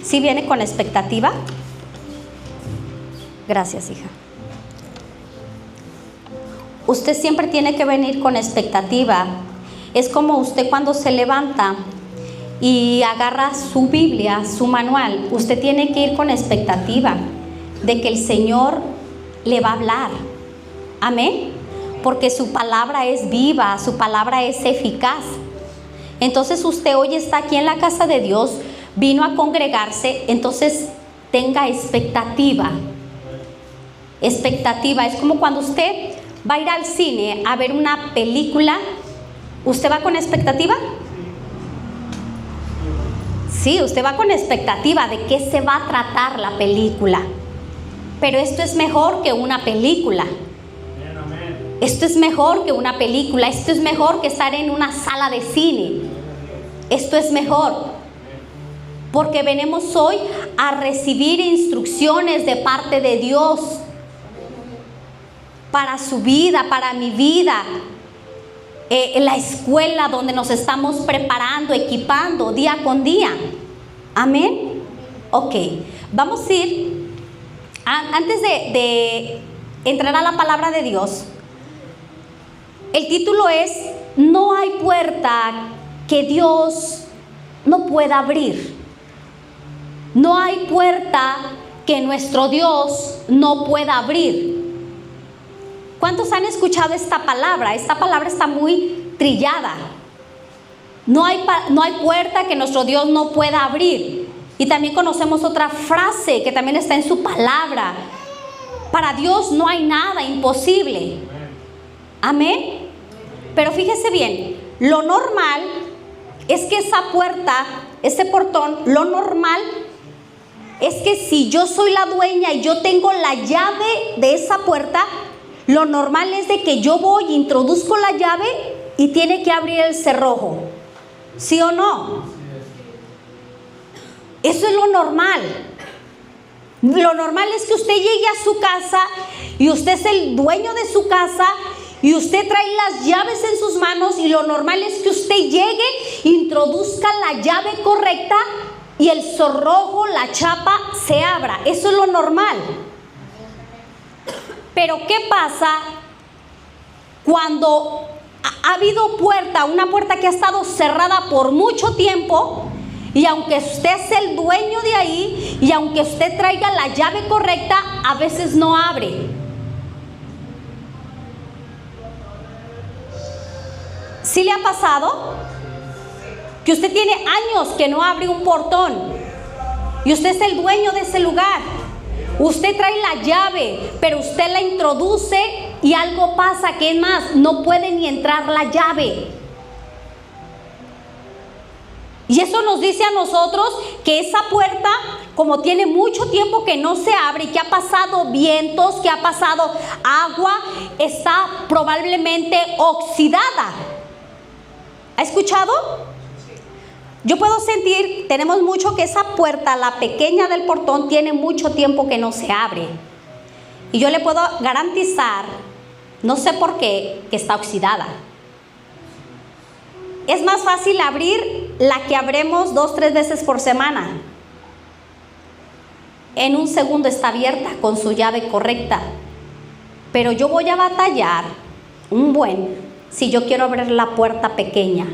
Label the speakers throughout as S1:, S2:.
S1: ¿Sí viene con expectativa? Gracias, hija. Usted siempre tiene que venir con expectativa. Es como usted cuando se levanta y agarra su Biblia, su manual. Usted tiene que ir con expectativa de que el Señor le va a hablar. Amén. Porque su palabra es viva, su palabra es eficaz. Entonces usted hoy está aquí en la casa de Dios, vino a congregarse, entonces tenga expectativa. Expectativa, es como cuando usted va a ir al cine a ver una película. ¿Usted va con expectativa? Sí, usted va con expectativa de qué se va a tratar la película. Pero esto es mejor que una película. Esto es mejor que una película. Esto es mejor que estar en una sala de cine. Esto es mejor. Porque venimos hoy a recibir instrucciones de parte de Dios para su vida, para mi vida. En la escuela donde nos estamos preparando, equipando día con día. Amén. Ok, vamos a ir, antes de entrar a la palabra de Dios, el título es: no hay puerta que Dios no pueda abrir. No hay puerta que nuestro Dios no pueda abrir. ¿Cuántos han escuchado esta palabra? Esta palabra está muy trillada. No hay puerta que nuestro Dios no pueda abrir. Y también conocemos otra frase que también está en su palabra: para Dios no hay nada imposible. Amén. Pero fíjese bien, lo normal es que esa puerta, ese portón, lo normal es que si yo soy la dueña y yo tengo la llave de esa puerta, lo normal es de que yo voy, introduzco la llave y tiene que abrir el cerrojo. ¿Sí o no? Eso es lo normal. Lo normal es que usted llegue a su casa y usted es el dueño de su casa y usted trae las llaves en sus manos, y lo normal es que usted llegue, introduzca la llave correcta y el cerrojo, la chapa se abra. Eso es lo normal. Pero ¿qué pasa cuando ha habido una puerta que ha estado cerrada por mucho tiempo, y aunque usted es el dueño de ahí y aunque usted traiga la llave correcta, a veces no abre? ¿Sí le ha pasado? Que usted tiene años que no abre un portón y usted es el dueño de ese lugar. Usted trae la llave, pero usted la introduce y algo pasa, que es más, no puede ni entrar la llave. Y eso nos dice a nosotros que esa puerta, como tiene mucho tiempo que no se abre y que ha pasado vientos, que ha pasado agua, está probablemente oxidada. ¿Ha escuchado? Yo puedo sentir, tenemos mucho que esa puerta, la pequeña del portón, tiene mucho tiempo que no se abre. Y yo le puedo garantizar, no sé por qué, que está oxidada. Es más fácil abrir la que abremos 2-3 veces por semana. En un segundo está abierta con su llave correcta. Pero yo voy a batallar si yo quiero abrir la puerta pequeña.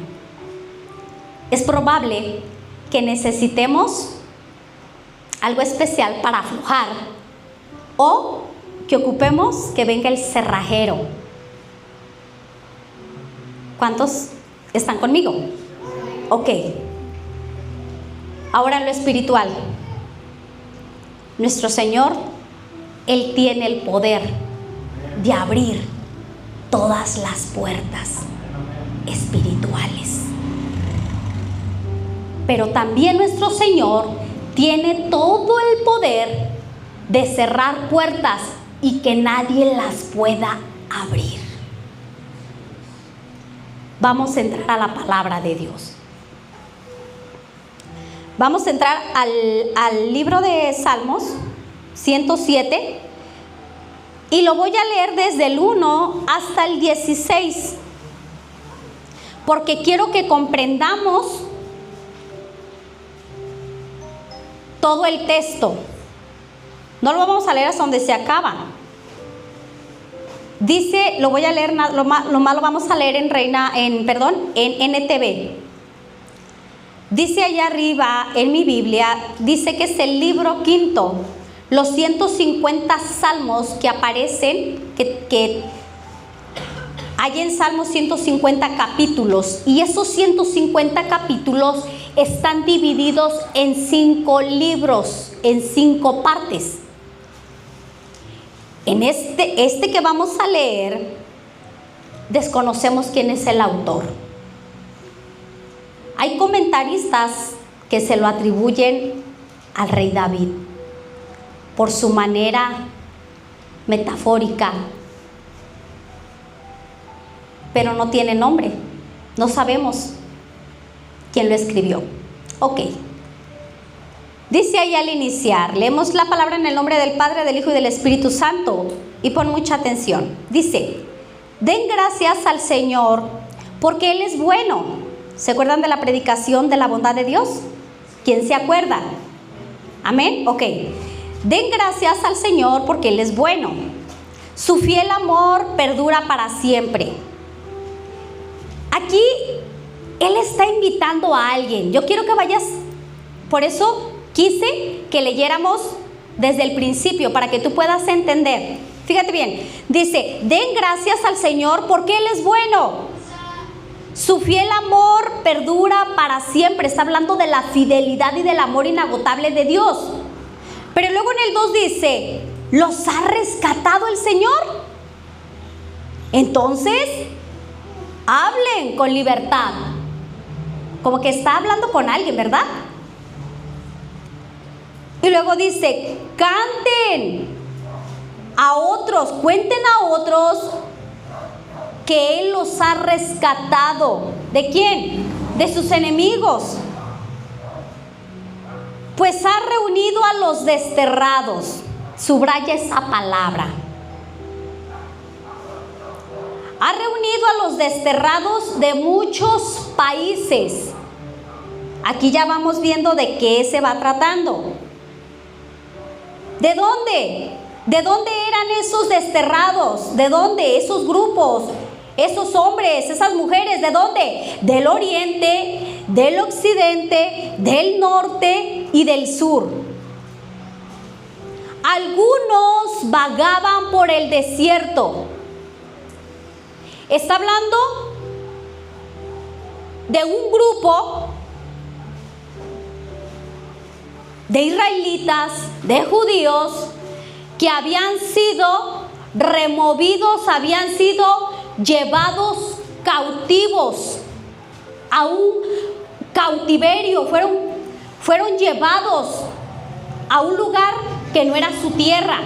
S1: Es probable que necesitemos algo especial para aflojar, o que ocupemos que venga el cerrajero. ¿Cuántos están conmigo? Ok. Ahora en lo espiritual, nuestro Señor, Él tiene el poder de abrir todas las puertas espirituales. Pero también nuestro Señor tiene todo el poder de cerrar puertas y que nadie las pueda abrir. Vamos a entrar a la palabra de Dios. Vamos a entrar al libro de Salmos 107 y lo voy a leer desde el 1 hasta el 16, porque quiero que comprendamos todo el texto. No lo vamos a leer hasta donde se acaba. Dice, lo voy a leer, lo más lo vamos a leer en NTV. Dice allá arriba en mi Biblia, dice que es el libro quinto, los 150 salmos que aparecen, que hay en Salmos 150 capítulos, y esos 150 capítulos están divididos en 5 libros, en 5 partes. En este que vamos a leer, desconocemos quién es el autor. Hay comentaristas que se lo atribuyen al rey David por su manera metafórica, pero no tiene nombre, no sabemos quién lo escribió. Ok. Dice ahí al iniciar, leemos la palabra en el nombre del Padre, del Hijo y del Espíritu Santo, y pon mucha atención. Dice, den gracias al Señor porque Él es bueno. ¿Se acuerdan de la predicación de la bondad de Dios? ¿Quién se acuerda? Amén. Ok. Den gracias al Señor porque Él es bueno. Su fiel amor perdura para siempre. Aquí Él está invitando a alguien. Yo quiero que vayas, por eso quise que leyéramos desde el principio para que tú puedas entender. Fíjate bien, dice, den gracias al Señor porque Él es bueno. Su fiel amor perdura para siempre. Está hablando de la fidelidad y del amor inagotable de Dios. Pero luego en el 2 dice, ¿los ha rescatado el Señor? Entonces, hablen con libertad. Como que está hablando con alguien, ¿verdad? Y luego dice, canten a otros, cuenten a otros que Él los ha rescatado. ¿De quién? De sus enemigos. Pues ha reunido a los desterrados. Subraya esa palabra. Ha reunido a los desterrados de muchos países. Aquí ya vamos viendo de qué se va tratando. ¿De dónde? ¿De dónde eran esos desterrados? ¿De dónde? Esos grupos, esos hombres, esas mujeres, ¿de dónde? Del oriente, del occidente, del norte y del sur. Algunos vagaban por el desierto. Está hablando de un grupo de israelitas, de judíos, que habían sido removidos, habían sido llevados cautivos a un cautiverio, fueron llevados a un lugar que no era su tierra.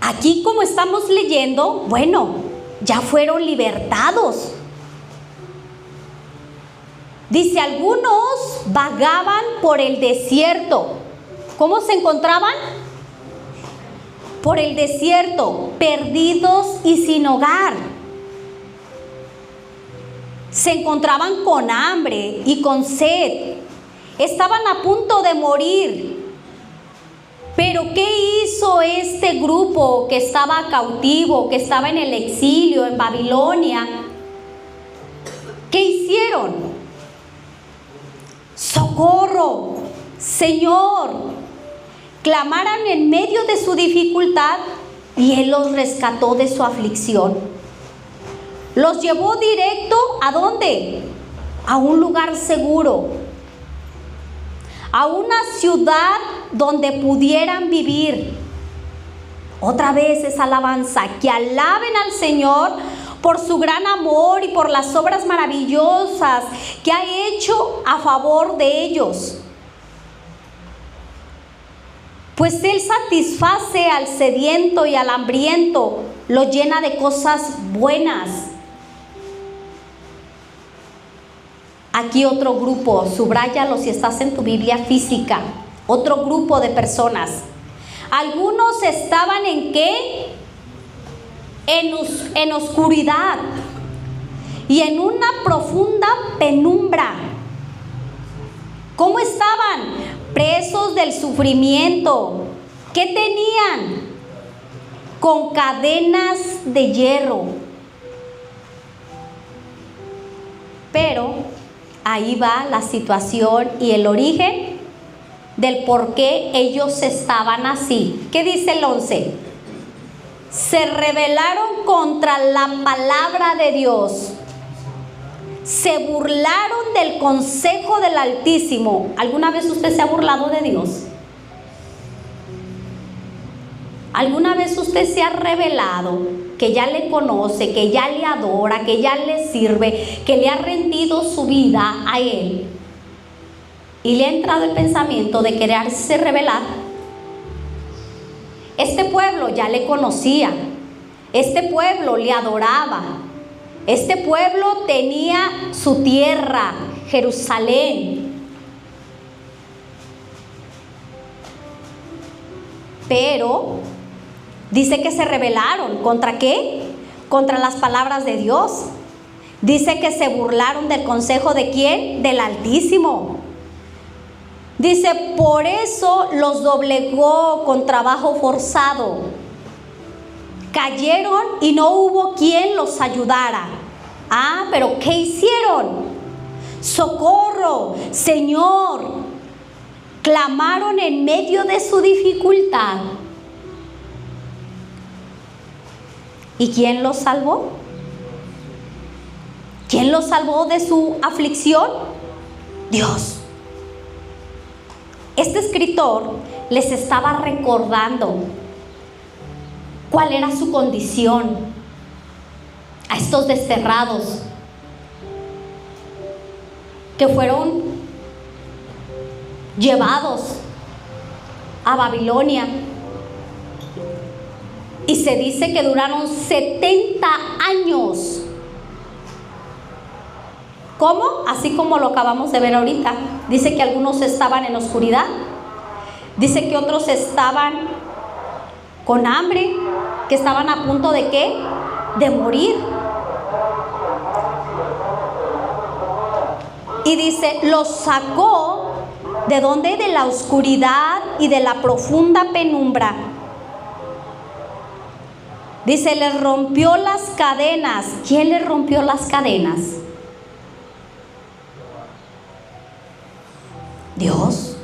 S1: Aquí, como estamos leyendo, bueno, ya fueron libertados. Dice, algunos vagaban por el desierto. ¿Cómo se encontraban? Por el desierto, perdidos y sin hogar. Se encontraban con hambre y con sed. Estaban a punto de morir. Pero ¿qué hizo este grupo que estaba cautivo, que estaba en el exilio, en Babilonia? ¿Qué hicieron? ¡Socorro! Señor, clamaran en medio de su dificultad y Él los rescató de su aflicción. Los llevó directo ¿a dónde? A un lugar seguro, a una ciudad donde pudieran vivir. Otra vez esa alabanza, que alaben al Señor por su gran amor y por las obras maravillosas que ha hecho a favor de ellos. Pues Él satisface al sediento y al hambriento, lo llena de cosas buenas. Aquí otro grupo, subráyalo si estás en tu Biblia física, otro grupo de personas. Algunos estaban ¿en qué? En oscuridad y en una profunda penumbra del sufrimiento. ¿Qué tenían? Con cadenas de hierro. Pero ahí va la situación y el origen del por qué ellos estaban así. ¿Qué dice el 11? Se rebelaron contra la palabra de Dios. Se burlaron del consejo del Altísimo. ¿Alguna vez usted se ha burlado de Dios? ¿Alguna vez usted se ha rebelado, que ya le conoce, que ya le adora, que ya le sirve, que le ha rendido su vida a Él, y le ha entrado el pensamiento de quererse rebelar? Este pueblo ya le conocía, este pueblo le adoraba, este pueblo tenía su tierra, Jerusalén. Pero dice que se rebelaron. ¿Contra qué? Contra las palabras de Dios. Dice que se burlaron del consejo ¿de quién? Del Altísimo. Dice, por eso los doblegó con trabajo forzado. Cayeron y no hubo quien los ayudara. Ah, pero ¿qué hicieron? Socorro, Señor. Clamaron en medio de su dificultad. ¿Y quién los salvó? ¿Quién los salvó de su aflicción? Dios. Este escritor les estaba recordando cuál era su condición a estos desterrados que fueron llevados a Babilonia. Y se dice que duraron 70 años. ¿Cómo? Así como lo acabamos de ver ahorita. Dice que algunos estaban en oscuridad. Dice que otros estaban con hambre, que estaban a punto de ¿qué? De morir. Y dice, los sacó ¿de dónde? De la oscuridad y de la profunda penumbra. Dice, les rompió las cadenas. ¿Quién les rompió las cadenas? Dios.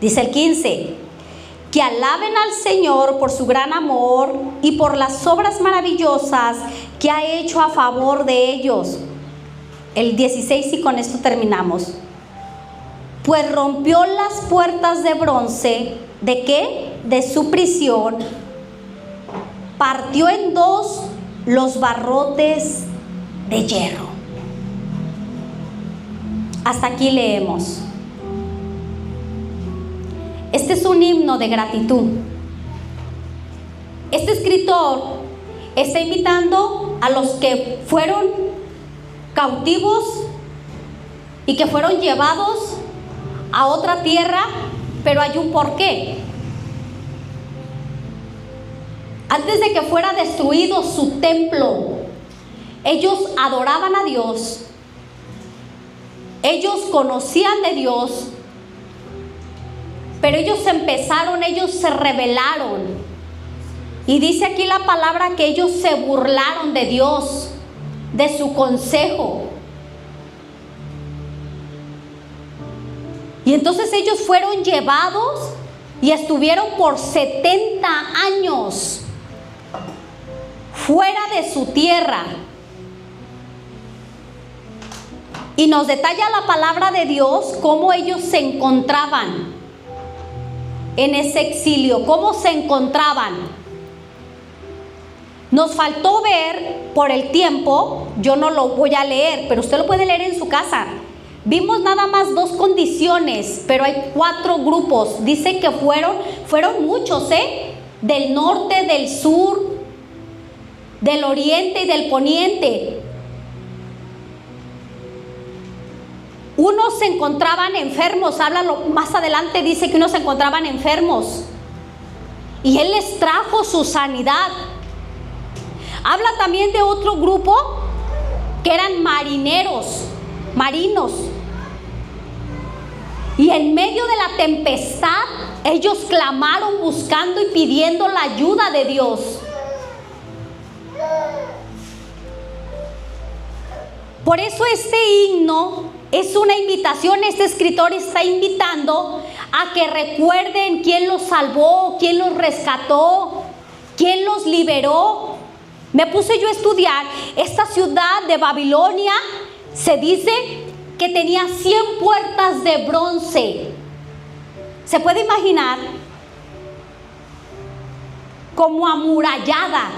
S1: Dice el 15, que alaben al Señor por su gran amor y por las obras maravillosas que ha hecho a favor de ellos. El 16, y con esto terminamos. Pues rompió las puertas de bronce, ¿de qué? De su prisión. Partió en dos los barrotes de hierro. Hasta aquí leemos. Este es un himno de gratitud. Este escritor está invitando a los que fueron cautivos y que fueron llevados a otra tierra, pero hay un porqué. Antes de que fuera destruido su templo, ellos adoraban a Dios. Ellos conocían de Dios, pero ellos se rebelaron. Y dice aquí la palabra que ellos se burlaron de Dios, de su consejo. Y entonces ellos fueron llevados y estuvieron por 70 años fuera de su tierra. Y nos detalla la palabra de Dios cómo ellos se encontraban en ese exilio, cómo se encontraban. Nos faltó ver por el tiempo, yo no lo voy a leer, pero usted lo puede leer en su casa. Vimos nada más 2 condiciones, pero hay 4 grupos. Dice que fueron muchos, del norte, del sur, del oriente y del poniente. Unos se encontraban enfermos, háblalo más adelante, dice que unos se encontraban enfermos y Él les trajo su sanidad. Habla también de otro grupo que eran marinos. Y en medio de la tempestad, ellos clamaron buscando y pidiendo la ayuda de Dios. Por eso este himno es una invitación. Este escritor está invitando a que recuerden quién los salvó, quién los rescató, quién los liberó. Me puse yo a estudiar. Esta ciudad de Babilonia se dice que tenía 100 puertas de bronce. ¿Se puede imaginar? Como amurallada.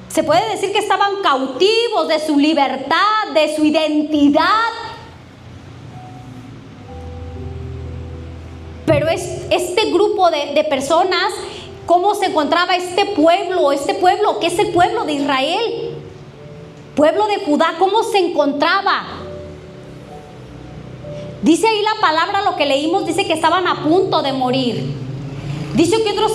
S1: Se puede decir que estaban cautivos de su libertad, de su identidad. Pero este grupo de personas, ¿cómo se encontraba este pueblo? Este pueblo, que es el pueblo de Israel, pueblo de Judá, ¿cómo se encontraba? Dice ahí la palabra, lo que leímos, dice que estaban a punto de morir. Dice que otros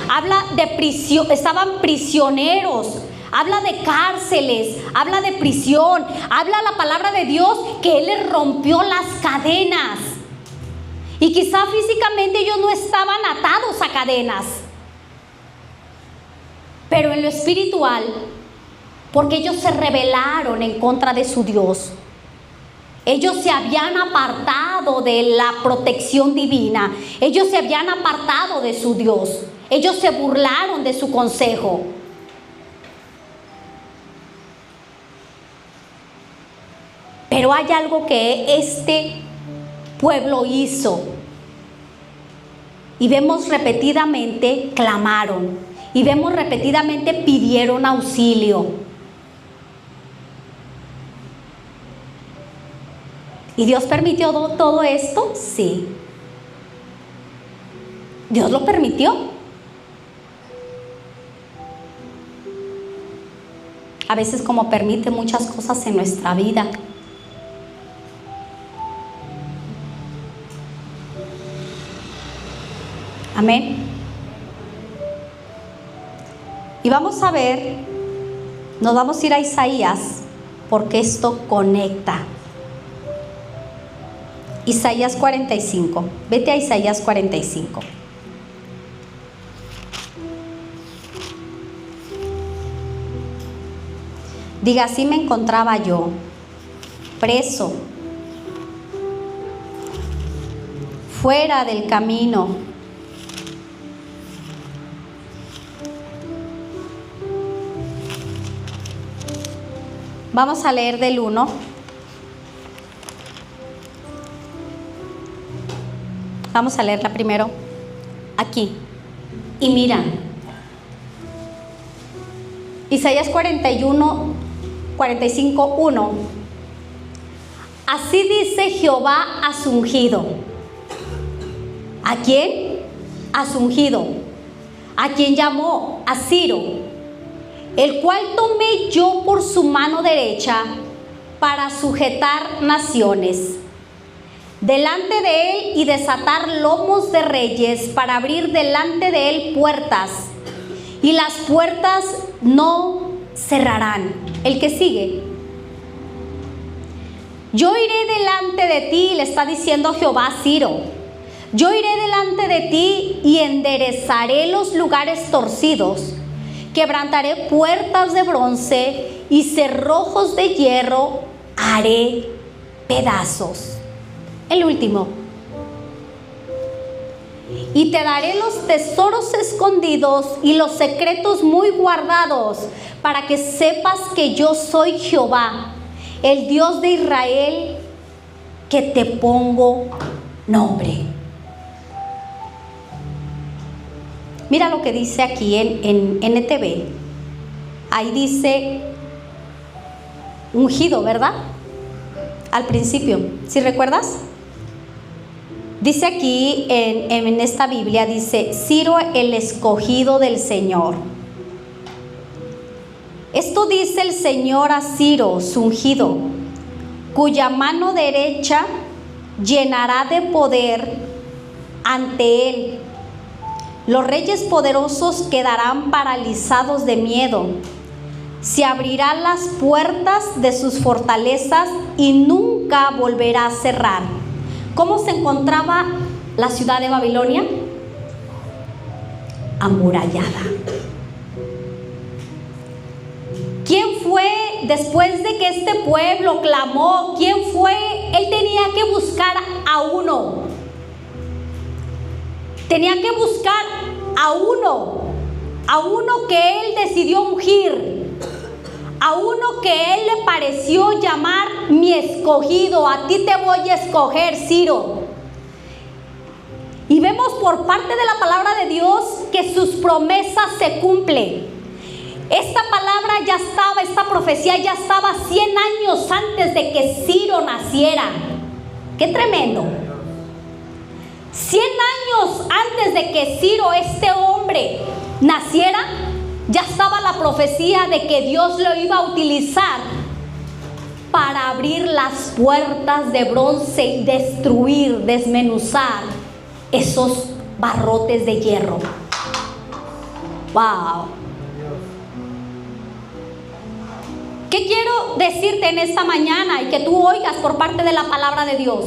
S1: habla de prisión, estaban prisioneros, habla de cárceles, habla de prisión, habla la palabra de Dios que Él les rompió las cadenas. Y quizá físicamente ellos no estaban atados a cadenas, pero en lo espiritual, porque ellos se rebelaron en contra de su Dios. Ellos se habían apartado de la protección divina. Ellos se habían apartado de su Dios. Ellos se burlaron de su consejo. Pero hay algo que este pueblo hizo. Y vemos repetidamente clamaron. Y vemos repetidamente pidieron auxilio. ¿Y Dios permitió todo esto? Sí. Dios lo permitió. A veces, como permite muchas cosas en nuestra vida. Amén. Y vamos a ver, nos vamos a ir a Isaías, porque esto conecta. Isaías 45. Vete a Isaías 45. Diga, así me encontraba yo, preso, fuera del camino. Vamos a leer del 1. Vamos a leerla primero aquí. Y mira, Isaías 45, 1. Así dice Jehová a su ungido. ¿A quién? A su ungido. ¿A quien llamó? A Ciro, el cual tomé yo por su mano derecha para sujetar naciones delante de él y desatar lomos de reyes, para abrir delante de él puertas, y las puertas no cerrarán. El que sigue. Yo iré delante de ti, le está diciendo Jehová a Ciro. Yo iré delante de ti y enderezaré los lugares torcidos, quebrantaré puertas de bronce y cerrojos de hierro haré pedazos. El último. Y te daré los tesoros escondidos y los secretos muy guardados, para que sepas que yo soy Jehová, el Dios de Israel, que te pongo nombre. Mira lo que dice aquí en NTV. Ahí dice ungido, ¿verdad? Al principio, ¿sí recuerdas? Dice aquí en esta Biblia, dice Ciro, el escogido del Señor. Esto dice el Señor a Ciro, su ungido, cuya mano derecha llenará de poder ante él. Los reyes poderosos quedarán paralizados de miedo. se abrirán las puertas de sus fortalezas y nunca volverá a cerrar. ¿Cómo se encontraba la ciudad de Babilonia? Amurallada. ¿Quién fue después de que este pueblo clamó? ¿Quién fue? Él tenía que buscar a uno. Tenía que buscar a uno que él decidió ungir, a uno que él le pareció llamar mi escogido. A ti te voy a escoger, Ciro. Y vemos por parte de la palabra de Dios que sus promesas se cumplen. Esta palabra ya estaba, esta profecía ya estaba 100 años antes de que Ciro naciera. ¡Qué tremendo! 100 años antes de que Ciro, este hombre, naciera, ya estaba la profecía de que Dios lo iba a utilizar para abrir las puertas de bronce y destruir, desmenuzar esos barrotes de hierro. ¡Wow! ¿Qué quiero decirte en esta mañana y que tú oigas por parte de la palabra de Dios?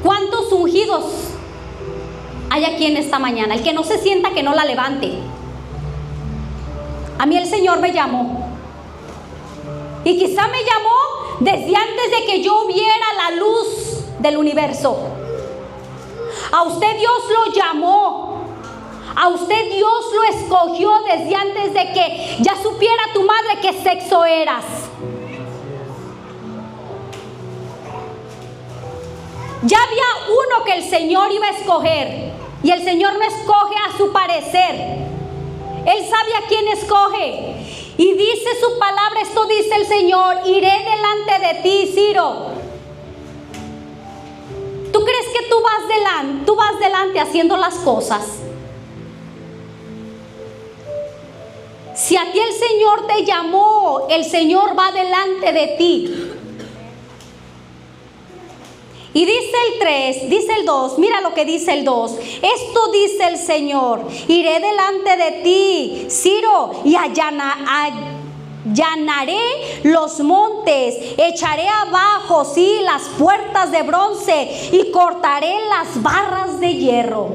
S1: ¿Cuántos ungidos hay aquí en esta mañana? El que no se sienta, que no la levante. A mí el Señor me llamó. Y quizá me llamó desde antes de que yo viera la luz del universo. A usted Dios lo llamó. A usted Dios lo escogió desde antes de que ya supiera tu madre qué sexo eras. Ya había uno que el Señor iba a escoger. Y el Señor no escoge a su parecer. Él sabe a quién escoge. Y dice su palabra, esto dice el Señor: iré delante de ti, Ciro. ¿Tú crees que tú vas delante haciendo las cosas? Si a ti el Señor te llamó, el Señor va delante de ti. Y dice el 3, dice el 2, mira lo que dice el 2. Esto dice el Señor: iré delante de ti, Ciro, y allanaré los montes, echaré abajo, sí, las puertas de bronce y cortaré las barras de hierro.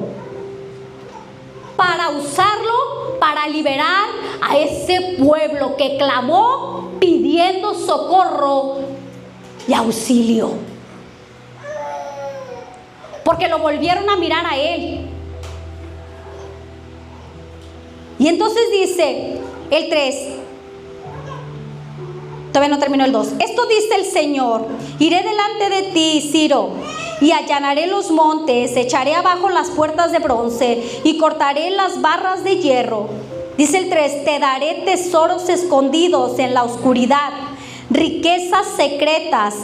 S1: Para usarlo, para liberar a ese pueblo que clamó pidiendo socorro y auxilio. Porque lo volvieron a mirar a él. Y entonces dice el 3, todavía no terminó el 2. Esto dice el Señor: iré delante de ti, Ciro, y allanaré los montes, echaré abajo las puertas de bronce y cortaré las barras de hierro. Dice el 3, te daré tesoros escondidos en la oscuridad, riquezas secretas.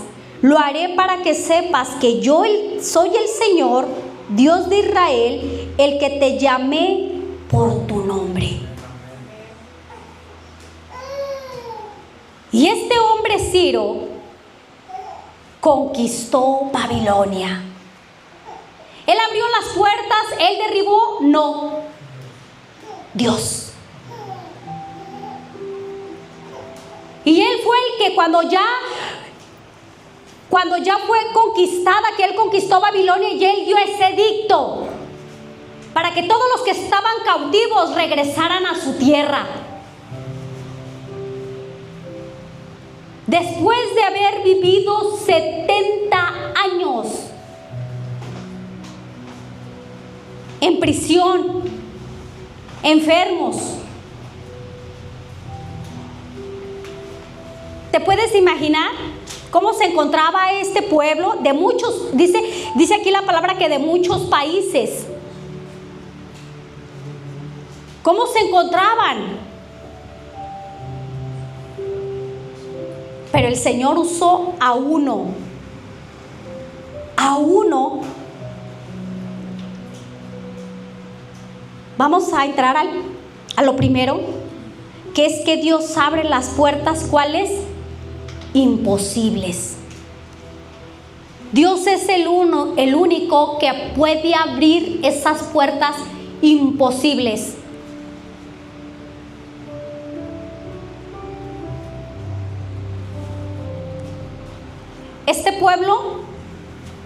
S1: Lo haré para que sepas que yo soy el Señor, Dios de Israel, el que te llamé por tu nombre. Y este hombre Ciro conquistó Babilonia. Él abrió las puertas, él derribó, no, Dios. Y él fue el que cuando ya fue conquistada, que él conquistó Babilonia, y él dio ese edicto para que todos los que estaban cautivos regresaran a su tierra. Después de haber vivido 70 años en prisión, enfermos. ¿Te puedes imaginar cómo se encontraba este pueblo? De muchos, dice aquí la palabra que de muchos países. ¿Cómo se encontraban? Pero el Señor usó a uno. Vamos a entrar a lo primero, que es que Dios abre las puertas, ¿cuáles? Imposibles. Dios es el único que puede abrir esas puertas imposibles. este pueblo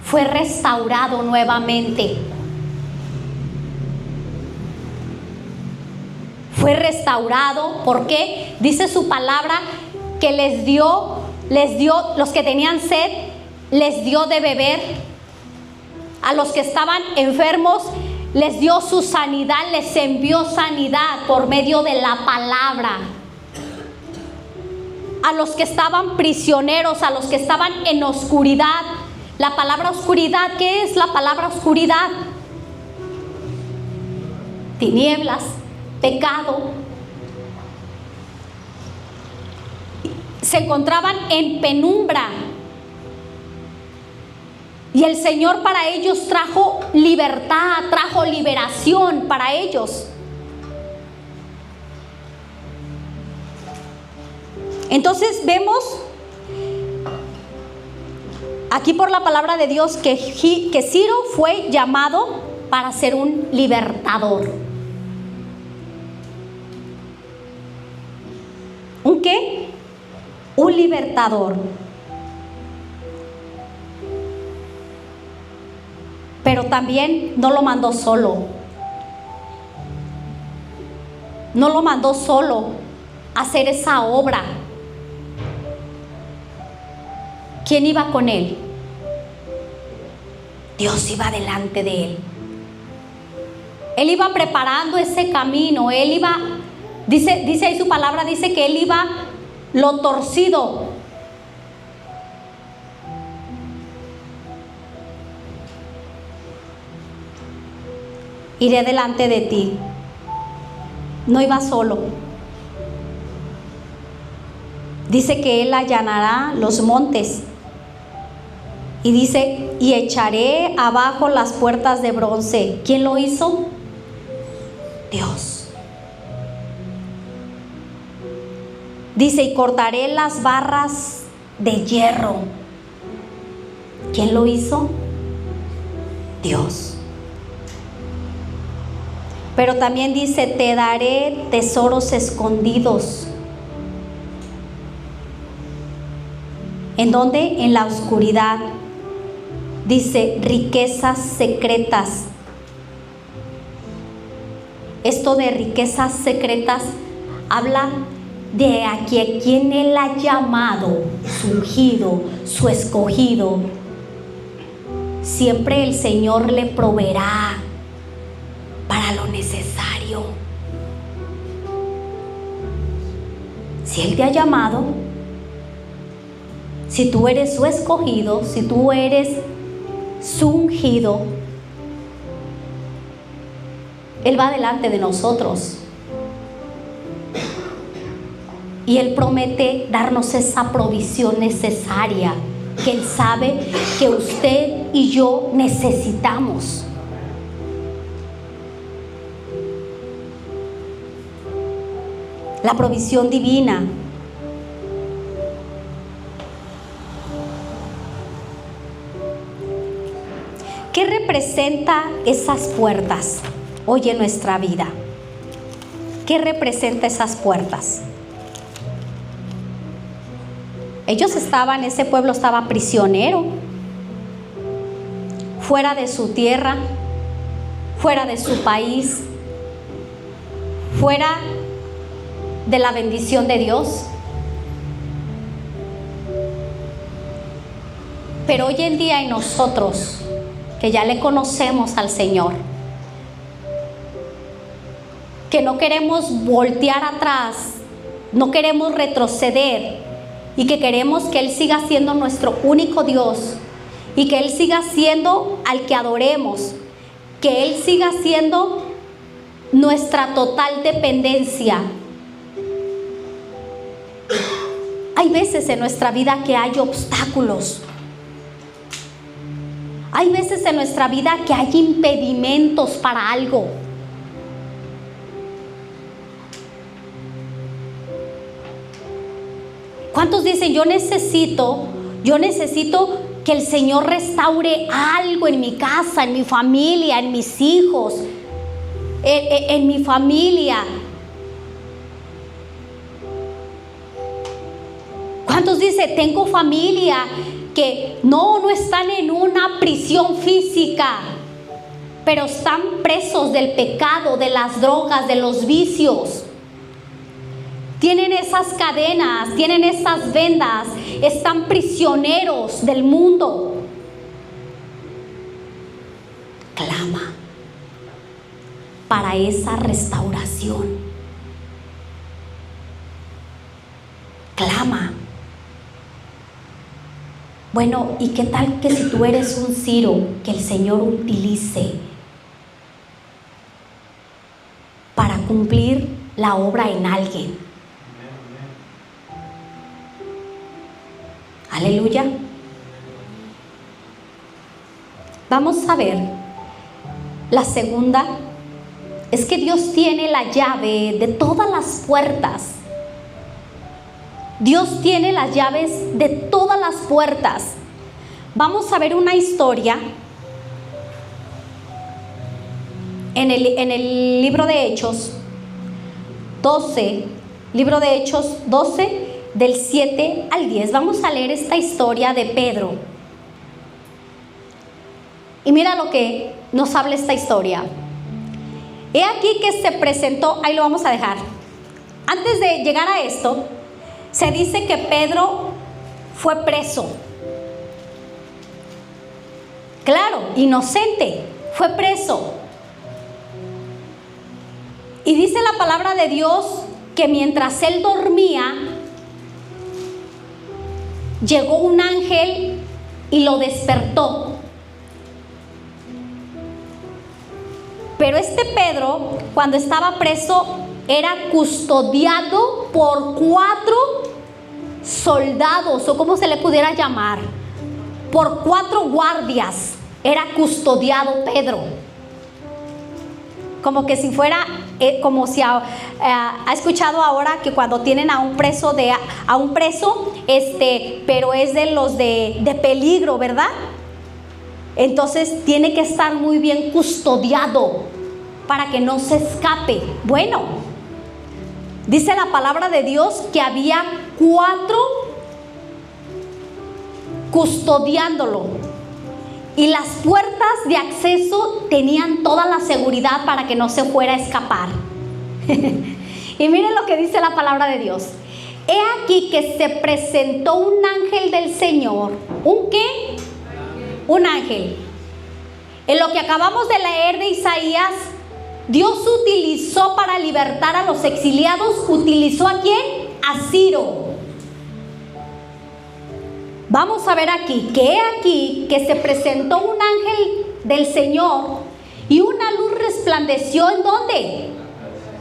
S1: fue restaurado nuevamente. Fue restaurado porque dice su palabra que les dio, los que tenían sed, les dio de beber. A los que estaban enfermos, les dio su sanidad, les envió sanidad por medio de la palabra. A los que estaban prisioneros, a los que estaban en oscuridad. La palabra oscuridad, ¿qué es la palabra oscuridad? Tinieblas, pecado. Se encontraban en penumbra. Y el Señor para ellos trajo libertad, trajo liberación para ellos. Entonces vemos aquí por la palabra de Dios que Ciro fue llamado para ser un libertador. ¿Un qué? Un libertador. Pero también no lo mandó solo. No lo mandó solo a hacer esa obra. ¿Quién iba con él? Dios iba delante de él. Él iba preparando ese camino. Él iba, dice ahí su palabra, dice que él iba lo torcido. Iré delante de ti. No iba solo. Dice que él allanará los montes. Y dice, y echaré abajo las puertas de bronce. ¿Quién lo hizo? Dios. Dice, y cortaré las barras de hierro. ¿Quién lo hizo? Dios. Pero también dice, te daré tesoros escondidos. ¿En dónde? En la oscuridad. Dice, riquezas secretas. Esto de riquezas secretas habla de a quien Él ha llamado, su ungido, su escogido. Siempre el Señor le proveerá para lo necesario. Si Él te ha llamado, si tú eres su escogido, si tú eres su ungido, Él va delante de nosotros. Y Él promete darnos esa provisión necesaria que Él sabe que usted y yo necesitamos. La provisión divina. ¿Qué representa esas puertas hoy en nuestra vida? ¿Qué representa esas puertas? Ese pueblo estaba prisionero, fuera de su tierra, fuera de su país, fuera de la bendición de Dios. Pero hoy en día en nosotros, que ya le conocemos al Señor, que no queremos voltear atrás, no queremos retroceder, y que queremos que Él siga siendo nuestro único Dios, y que Él siga siendo al que adoremos, que Él siga siendo nuestra total dependencia. Hay veces en nuestra vida que hay obstáculos. Hay veces en nuestra vida que hay impedimentos para algo. ¿Cuántos dicen, yo necesito que el Señor restaure algo en mi casa, en mi familia, en mis hijos, en mi familia? ¿Cuántos dicen, tengo familia que no están en una prisión física, pero están presos del pecado, de las drogas, de los vicios. Tienen esas cadenas, tienen esas vendas, están prisioneros del mundo. Clama para esa restauración. Clama. Bueno, ¿y qué tal que si tú eres un Ciro que el Señor utilice para cumplir la obra en alguien? Aleluya. Vamos a ver. La segunda es que Dios tiene la llave de todas las puertas. Dios tiene las llaves de todas las puertas. Vamos a ver una historia en el libro de Hechos 12, libro de Hechos 12, del 7 al 10. Vamos a leer esta historia de Pedro. Y mira lo que nos habla esta historia. He aquí que se presentó, ahí lo vamos a dejar. Antes de llegar a esto, se dice que Pedro fue preso. Claro, inocente, fue preso. Y dice la palabra de Dios que mientras él dormía, llegó un ángel y lo despertó. Pero este Pedro, cuando estaba preso, era custodiado por 4 soldados, o como se le pudiera llamar, por 4 guardias. Era custodiado Pedro. Como que si fuera, como si ha escuchado ahora que cuando tienen a un preso, pero es de los de peligro, ¿verdad? Entonces tiene que estar muy bien custodiado para que no se escape. Bueno, dice la palabra de Dios que había 4 custodiándolo. Y las puertas de acceso tenían toda la seguridad para que no se fuera a escapar. Y miren lo que dice la palabra de Dios. He aquí que se presentó un ángel del Señor. ¿Un qué? Un ángel. En lo que acabamos de leer de Isaías, Dios utilizó para libertar a los exiliados, ¿utilizó a quién? A Ciro. Vamos a ver aquí, que se presentó un ángel del Señor y una luz resplandeció, ¿en dónde?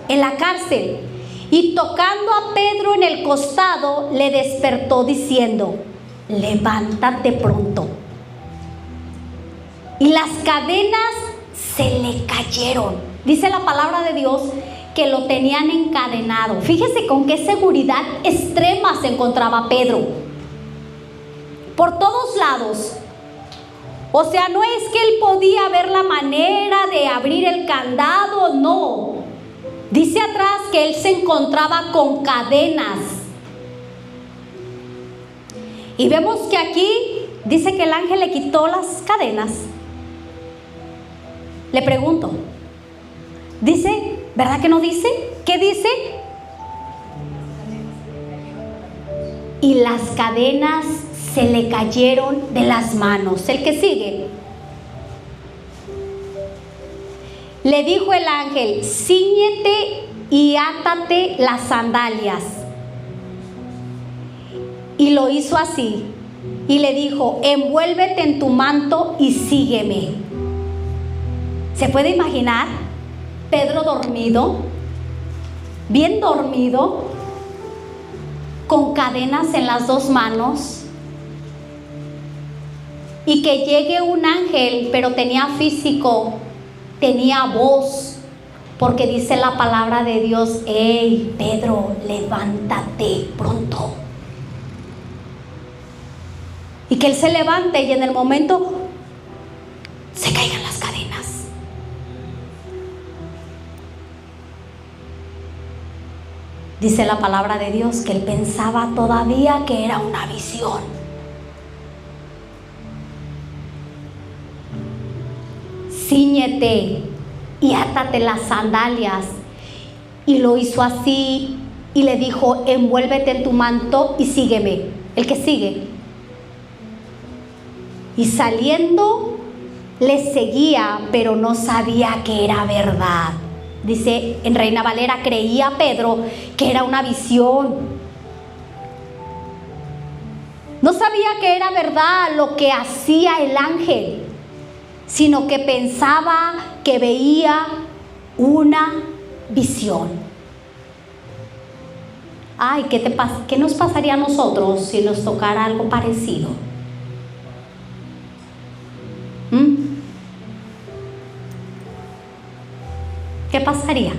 S1: En la cárcel. Y tocando a Pedro en el costado, le despertó diciendo: levántate pronto. Y las cadenas se le cayeron. Dice la palabra de Dios que lo tenían encadenado. Fíjese con qué seguridad extrema se encontraba Pedro. Por todos lados. O sea, no es que él podía ver la manera de abrir el candado, no. Dice atrás que él se encontraba con cadenas. Y vemos que aquí dice que el ángel le quitó las cadenas. Le pregunto, dice, ¿verdad que no dice? ¿Qué dice? Y las cadenas se le cayeron de las manos. El que sigue. Le dijo el ángel: cíñete y átate las sandalias. Y lo hizo así. Y le dijo: envuélvete en tu manto y sígueme. ¿Se puede imaginar? Pedro dormido, bien dormido, con cadenas en las 2 manos. Y que llegue un ángel, pero tenía físico, tenía voz, porque dice la palabra de Dios: hey Pedro, levántate pronto. Y que él se levante y en el momento se caigan las cadenas. Dice la palabra de Dios que él pensaba todavía que era una visión. cíñete y átate las sandalias. Y lo hizo así y le dijo, envuélvete en tu manto y sígueme. El que sigue. Y saliendo le seguía, pero no sabía que era verdad. Dice en Reina Valera, creía Pedro que era una visión. No sabía que era verdad lo que hacía el ángel, sino que pensaba que veía una visión. Ay, ¿qué nos pasaría a nosotros si nos tocara algo parecido? ¿Qué pasaría?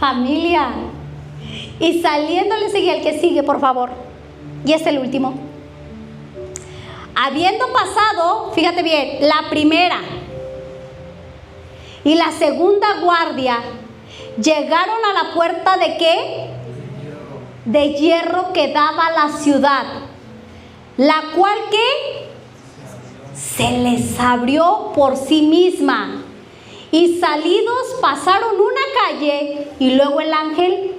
S1: Familia. Y saliendo le seguía, el que sigue, por favor. Y es el último. Habiendo pasado, fíjate bien, la primera y la segunda guardia, llegaron a la puerta de ¿qué? De hierro que daba a la ciudad, la cual ¿qué? Se les abrió por sí misma. Y salidos pasaron una calle y luego el ángel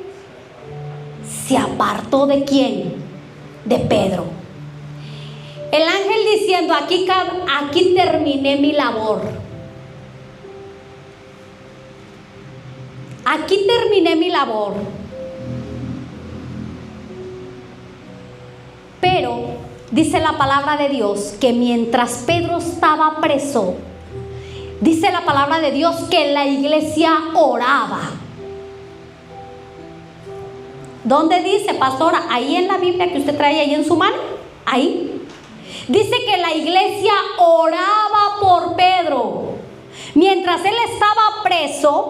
S1: se apartó ¿de quién? De Pedro. El ángel diciendo, aquí terminé mi labor. Aquí terminé mi labor. Pero dice la palabra de Dios que mientras Pedro estaba preso, dice la palabra de Dios que la iglesia oraba. ¿Dónde dice, pastora? Ahí en la Biblia que usted trae ahí en su mano. Ahí. Dice que la iglesia oraba por Pedro. Mientras él estaba preso,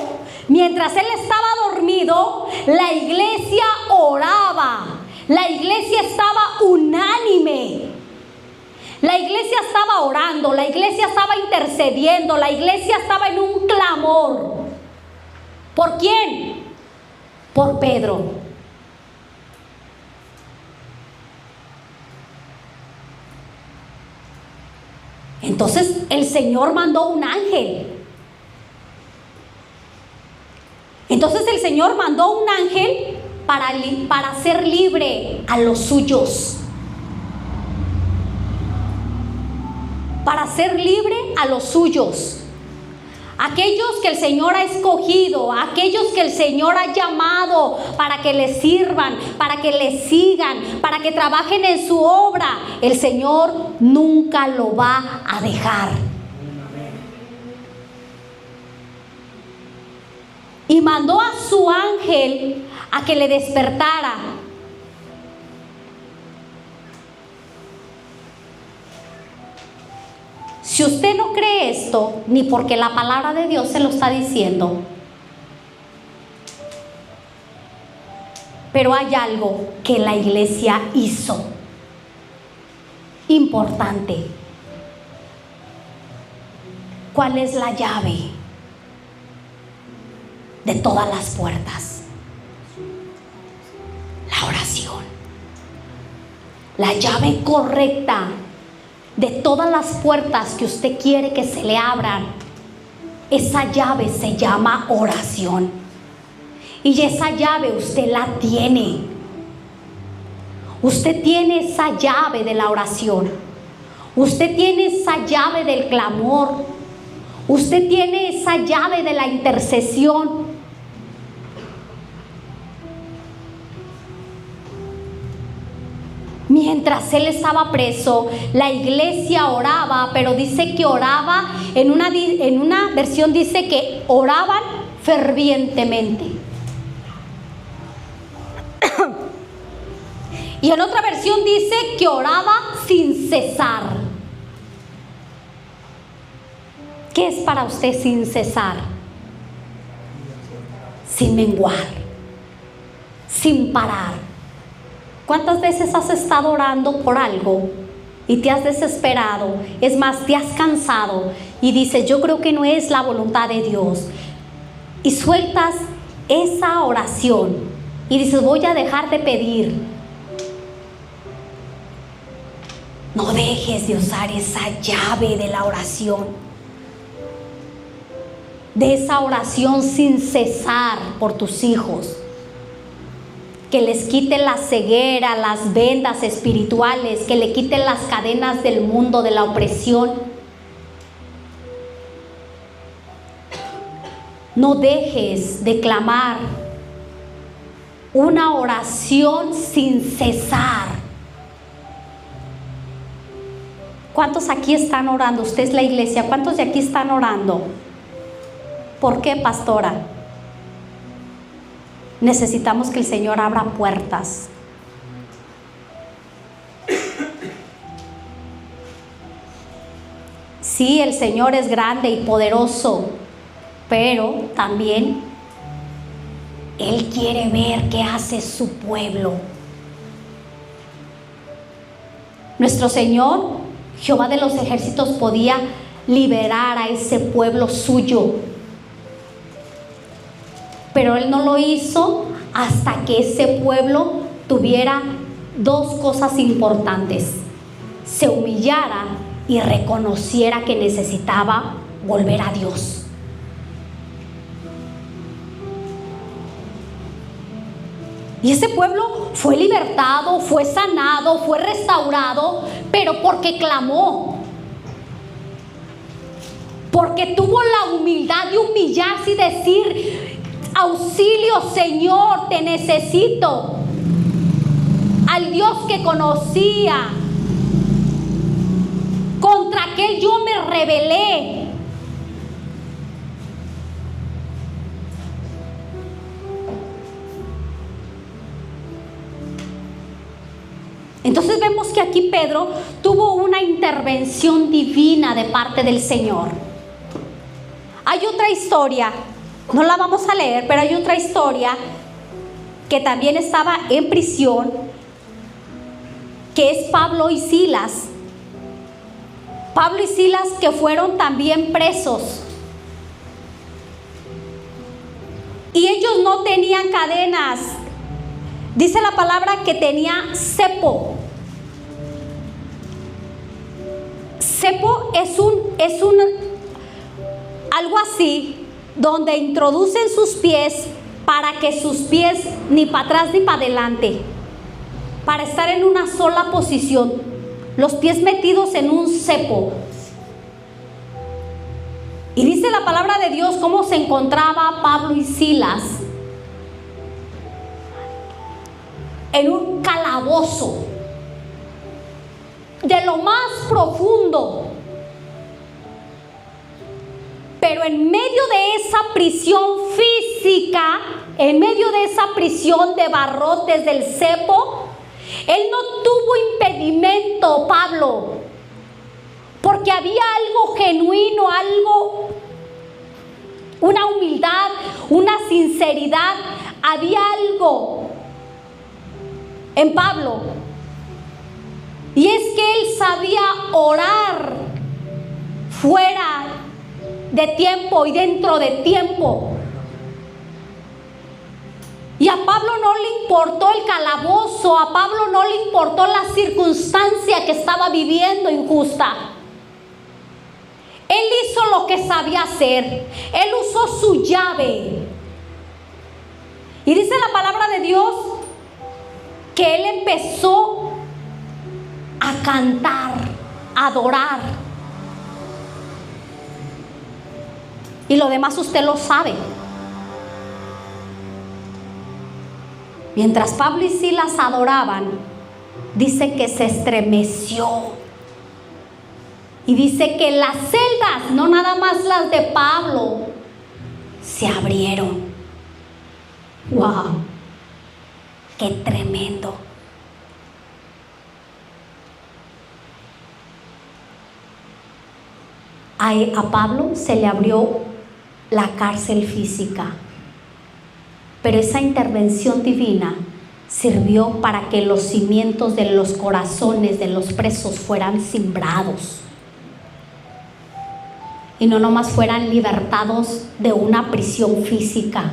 S1: mientras él estaba dormido, la iglesia oraba. La iglesia estaba unánime. La iglesia estaba orando, la iglesia estaba intercediendo, la iglesia estaba en un clamor. ¿Por quién? Por Pedro. Entonces el Señor mandó un ángel. Entonces el Señor mandó un ángel para hacer libre a los suyos. Para hacer libre a los suyos. Aquellos que el Señor ha escogido, aquellos que el Señor ha llamado para que le sirvan, para que le sigan, para que trabajen en su obra, el Señor nunca lo va a dejar. Y mandó a su ángel a que le despertara. Si usted no cree esto, ni porque la palabra de Dios se lo está diciendo, pero hay algo que la iglesia hizo importante. ¿Cuál es la llave de todas las puertas? La oración. La llave correcta de todas las puertas que usted quiere que se le abran, esa llave se llama oración. Y esa llave usted la tiene. Usted tiene esa llave de la oración. Usted tiene esa llave del clamor. Usted tiene esa llave de la intercesión. Mientras él estaba preso, la iglesia oraba, pero dice que oraba, en una versión dice que oraban fervientemente. Y en otra versión dice que oraba sin cesar. ¿Qué es para usted sin cesar? Sin menguar, sin parar. ¿Cuántas veces has estado orando por algo y te has desesperado? Es más, te has cansado y dices, yo creo que no es la voluntad de Dios. Y sueltas esa oración y dices, voy a dejar de pedir. No dejes de usar esa llave de la oración, de esa oración sin cesar por tus hijos, que les quite la ceguera, las vendas espirituales, que le quite las cadenas del mundo, de la opresión. No dejes de clamar una oración sin cesar. ¿Cuántos aquí están orando? Usted es la iglesia. ¿Cuántos de aquí están orando? ¿Por qué, pastora? Necesitamos que el Señor abra puertas. Sí, el Señor es grande y poderoso, pero también Él quiere ver qué hace su pueblo. Nuestro Señor, Jehová de los ejércitos, podía liberar a ese pueblo suyo, pero Él no lo hizo hasta que ese pueblo tuviera dos cosas importantes: se humillara y reconociera que necesitaba volver a Dios. Y ese pueblo fue libertado, fue sanado, fue restaurado, pero porque clamó, porque tuvo la humildad de humillarse y decir: auxilio, Señor, te necesito. Al Dios que conocía, contra aquel yo me rebelé. Entonces vemos que aquí Pedro tuvo una intervención divina de parte del Señor. Hay otra historia, no la vamos a leer, pero hay otra historia que también estaba en prisión, que es Pablo y Silas. Pablo y Silas, que fueron también presos. Y ellos no tenían cadenas. Dice la palabra que tenía cepo. Cepo es un algo así, donde introducen sus pies para que sus pies ni para atrás ni para adelante, para estar en una sola posición, los pies metidos en un cepo. Y dice la palabra de Dios cómo se encontraba Pablo y Silas en un calabozo de lo más profundo. Pero en medio de esa prisión física, en medio de esa prisión de barrotes del cepo, él no tuvo impedimento, Pablo, porque había algo genuino, una humildad, una sinceridad, había algo en Pablo, y es que él sabía orar fuera de tiempo y dentro de tiempo. Y a Pablo no le importó el calabozo, a Pablo no le importó la circunstancia que estaba viviendo injusta. Él hizo lo que sabía hacer, él usó su llave. Y dice la palabra de Dios que él empezó a cantar, a adorar. Y lo demás usted lo sabe. Mientras Pablo y Silas adoraban, dice que se estremeció. Y dice que las celdas, no nada más las de Pablo, se abrieron. ¡Wow! ¡Qué tremendo! A Pablo se le abrió la cárcel física, pero esa intervención divina sirvió para que los cimientos de los corazones de los presos fueran sembrados y no nomás fueran libertados de una prisión física,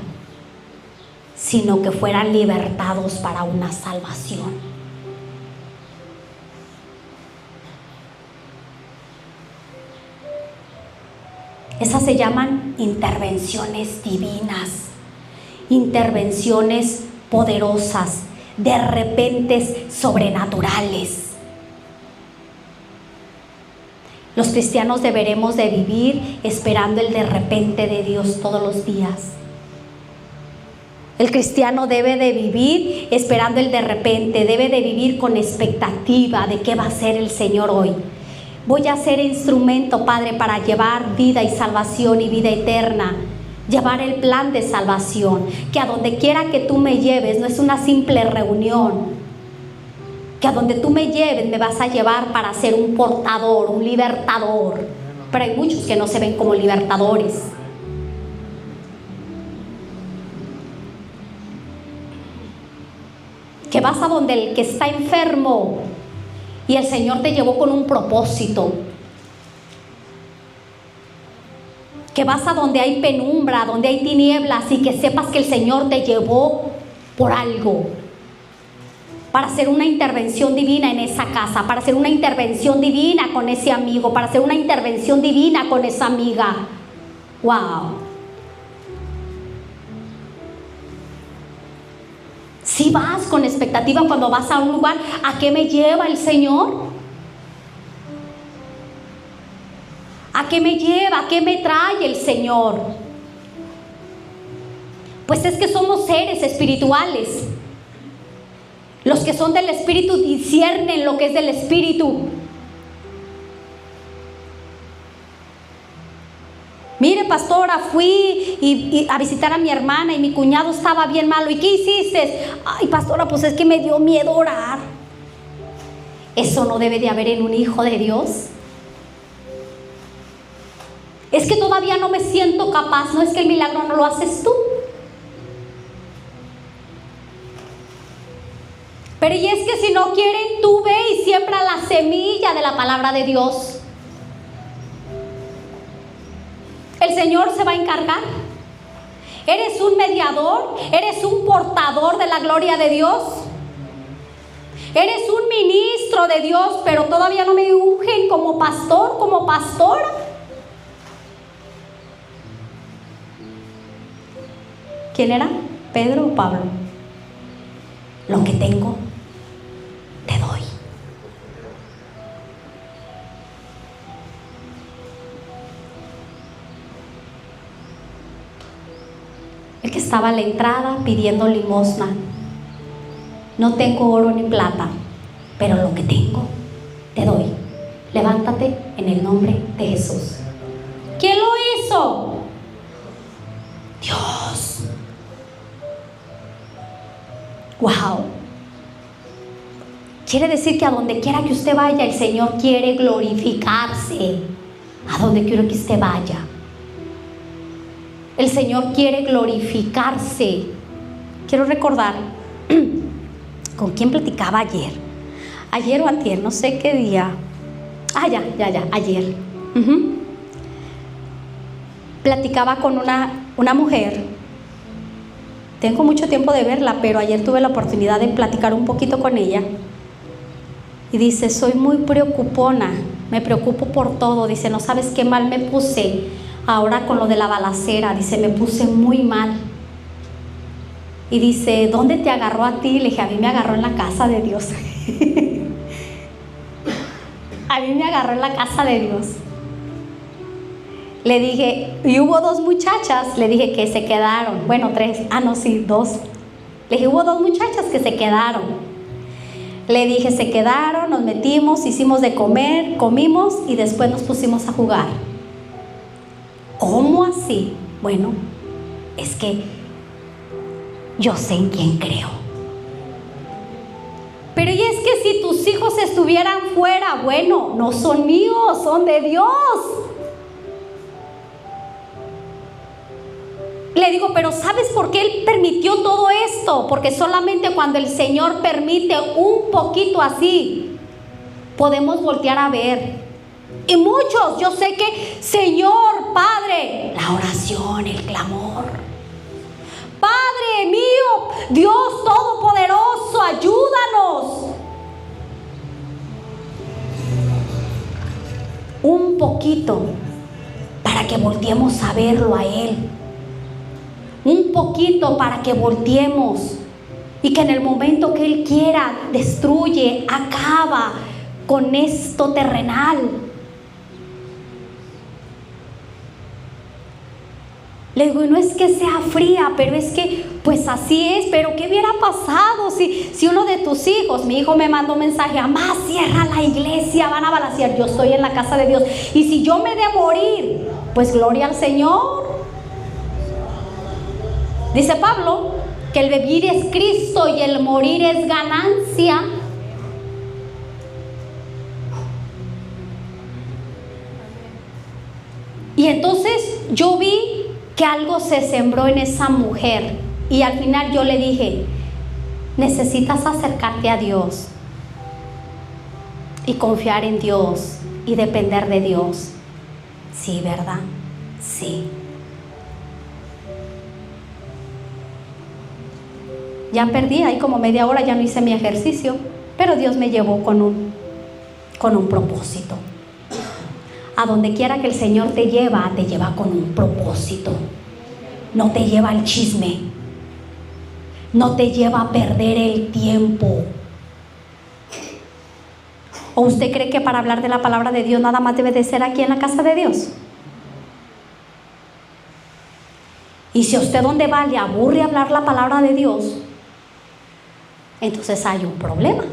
S1: sino que fueran libertados para una salvación. Esas se llaman intervenciones divinas, intervenciones poderosas, de repentes sobrenaturales. Los cristianos deberemos de vivir esperando el de repente de Dios todos los días. El cristiano debe de vivir esperando el de repente, debe de vivir con expectativa de qué va a hacer el Señor hoy. Voy a ser instrumento, Padre, para llevar vida y salvación y vida eterna. Llevar el plan de salvación. Que a donde quiera que tú me lleves no es una simple reunión. Que a donde tú me lleves me vas a llevar para ser un portador, un libertador. Pero hay muchos que no se ven como libertadores. Que vas a donde el que está enfermo y el Señor te llevó con un propósito. Que vas a donde hay penumbra, donde hay tinieblas, y que sepas que el Señor te llevó por algo. Para hacer una intervención divina en esa casa, para hacer una intervención divina con ese amigo, para hacer una intervención divina con esa amiga. ¡Wow! Si vas con expectativa cuando vas a un lugar, ¿a qué me lleva el Señor? ¿A qué me lleva? ¿A qué me trae el Señor? Pues es que somos seres espirituales. Los que son del Espíritu disciernen lo que es del Espíritu. Mire, pastora, fui a visitar a mi hermana y mi cuñado estaba bien malo. ¿Y qué hiciste? Ay, pastora, pues es que me dio miedo orar. Eso no debe de haber en un hijo de Dios. Es que todavía no me siento capaz. No, es que el milagro no lo haces tú. Pero y es que si no quieren, tú ve y siembra la semilla de la palabra de Dios. El Señor se va a encargar. ¿Eres un mediador? ¿Eres un portador de la gloria de Dios? ¿Eres un ministro de Dios, pero todavía no me ungen como pastor, como pastora? ¿Quién era? ¿Pedro o Pablo? Lo que tengo, te doy. El que estaba a la entrada pidiendo limosna. No tengo oro ni plata, pero lo que tengo, te doy. Levántate en el nombre de Jesús. ¿Quién lo hizo? Dios. Wow. Quiere decir que a donde quiera que usted vaya, el Señor quiere glorificarse. A donde quiera que usted vaya, el Señor quiere glorificarse. Quiero recordar con quién platicaba ayer. Ayer o antier, no sé qué día. Ayer. Platicaba con una mujer. Tengo mucho tiempo de verla, pero ayer tuve la oportunidad de platicar un poquito con ella. Y dice, soy muy preocupona, me preocupo por todo. Dice, no sabes qué mal me puse ahora con lo de la balacera. Dice, me puse muy mal. Y dice, ¿dónde te agarró a ti? Le dije, a mí me agarró en la casa de Dios. A mí me agarró en la casa de Dios. Le dije, y hubo 2 muchachas, le dije que se quedaron. Bueno, 3, 2. Le dije, hubo 2 muchachas que se quedaron. Le dije, se quedaron, nos metimos, hicimos de comer, comimos y después nos pusimos a jugar. ¿Cómo así? Bueno, es que yo sé en quién creo. Pero y es que si tus hijos estuvieran fuera, bueno, no son míos, son de Dios. Le digo, pero ¿sabes por qué Él permitió todo esto? Porque solamente cuando el Señor permite un poquito así, podemos voltear a ver. Y muchos, yo sé que, Señor, Padre, la oración, el clamor. Padre mío, Dios Todopoderoso, ayúdanos. Un poquito para para que volteemos a verlo a Él. Un poquito para que volteemos y que en el momento que Él quiera destruye, acaba con esto terrenal. Le digo, y no es que sea fría, pero es que pues así es. Pero ¿qué hubiera pasado si uno de tus hijos? Mi hijo me mandó un mensaje: mamá, cierra la iglesia, van a balacear. Yo estoy en la casa de Dios, y si yo me de morir, pues gloria al Señor. Dice Pablo que el vivir es Cristo y el morir es ganancia. Y entonces yo vi que algo se sembró en esa mujer, y al final yo le dije: necesitas acercarte a Dios y confiar en Dios y depender de Dios. Sí, ¿verdad? Sí. Ya perdí ahí como media hora, ya no hice mi ejercicio, pero Dios me llevó con un propósito. A donde quiera que el Señor te lleva con un propósito. No te lleva al chisme, no te lleva a perder el tiempo. ¿O usted cree que para hablar de la palabra de Dios nada más debe de ser aquí en la casa de Dios? Y si a usted donde va le aburre hablar la palabra de Dios, entonces hay un problema.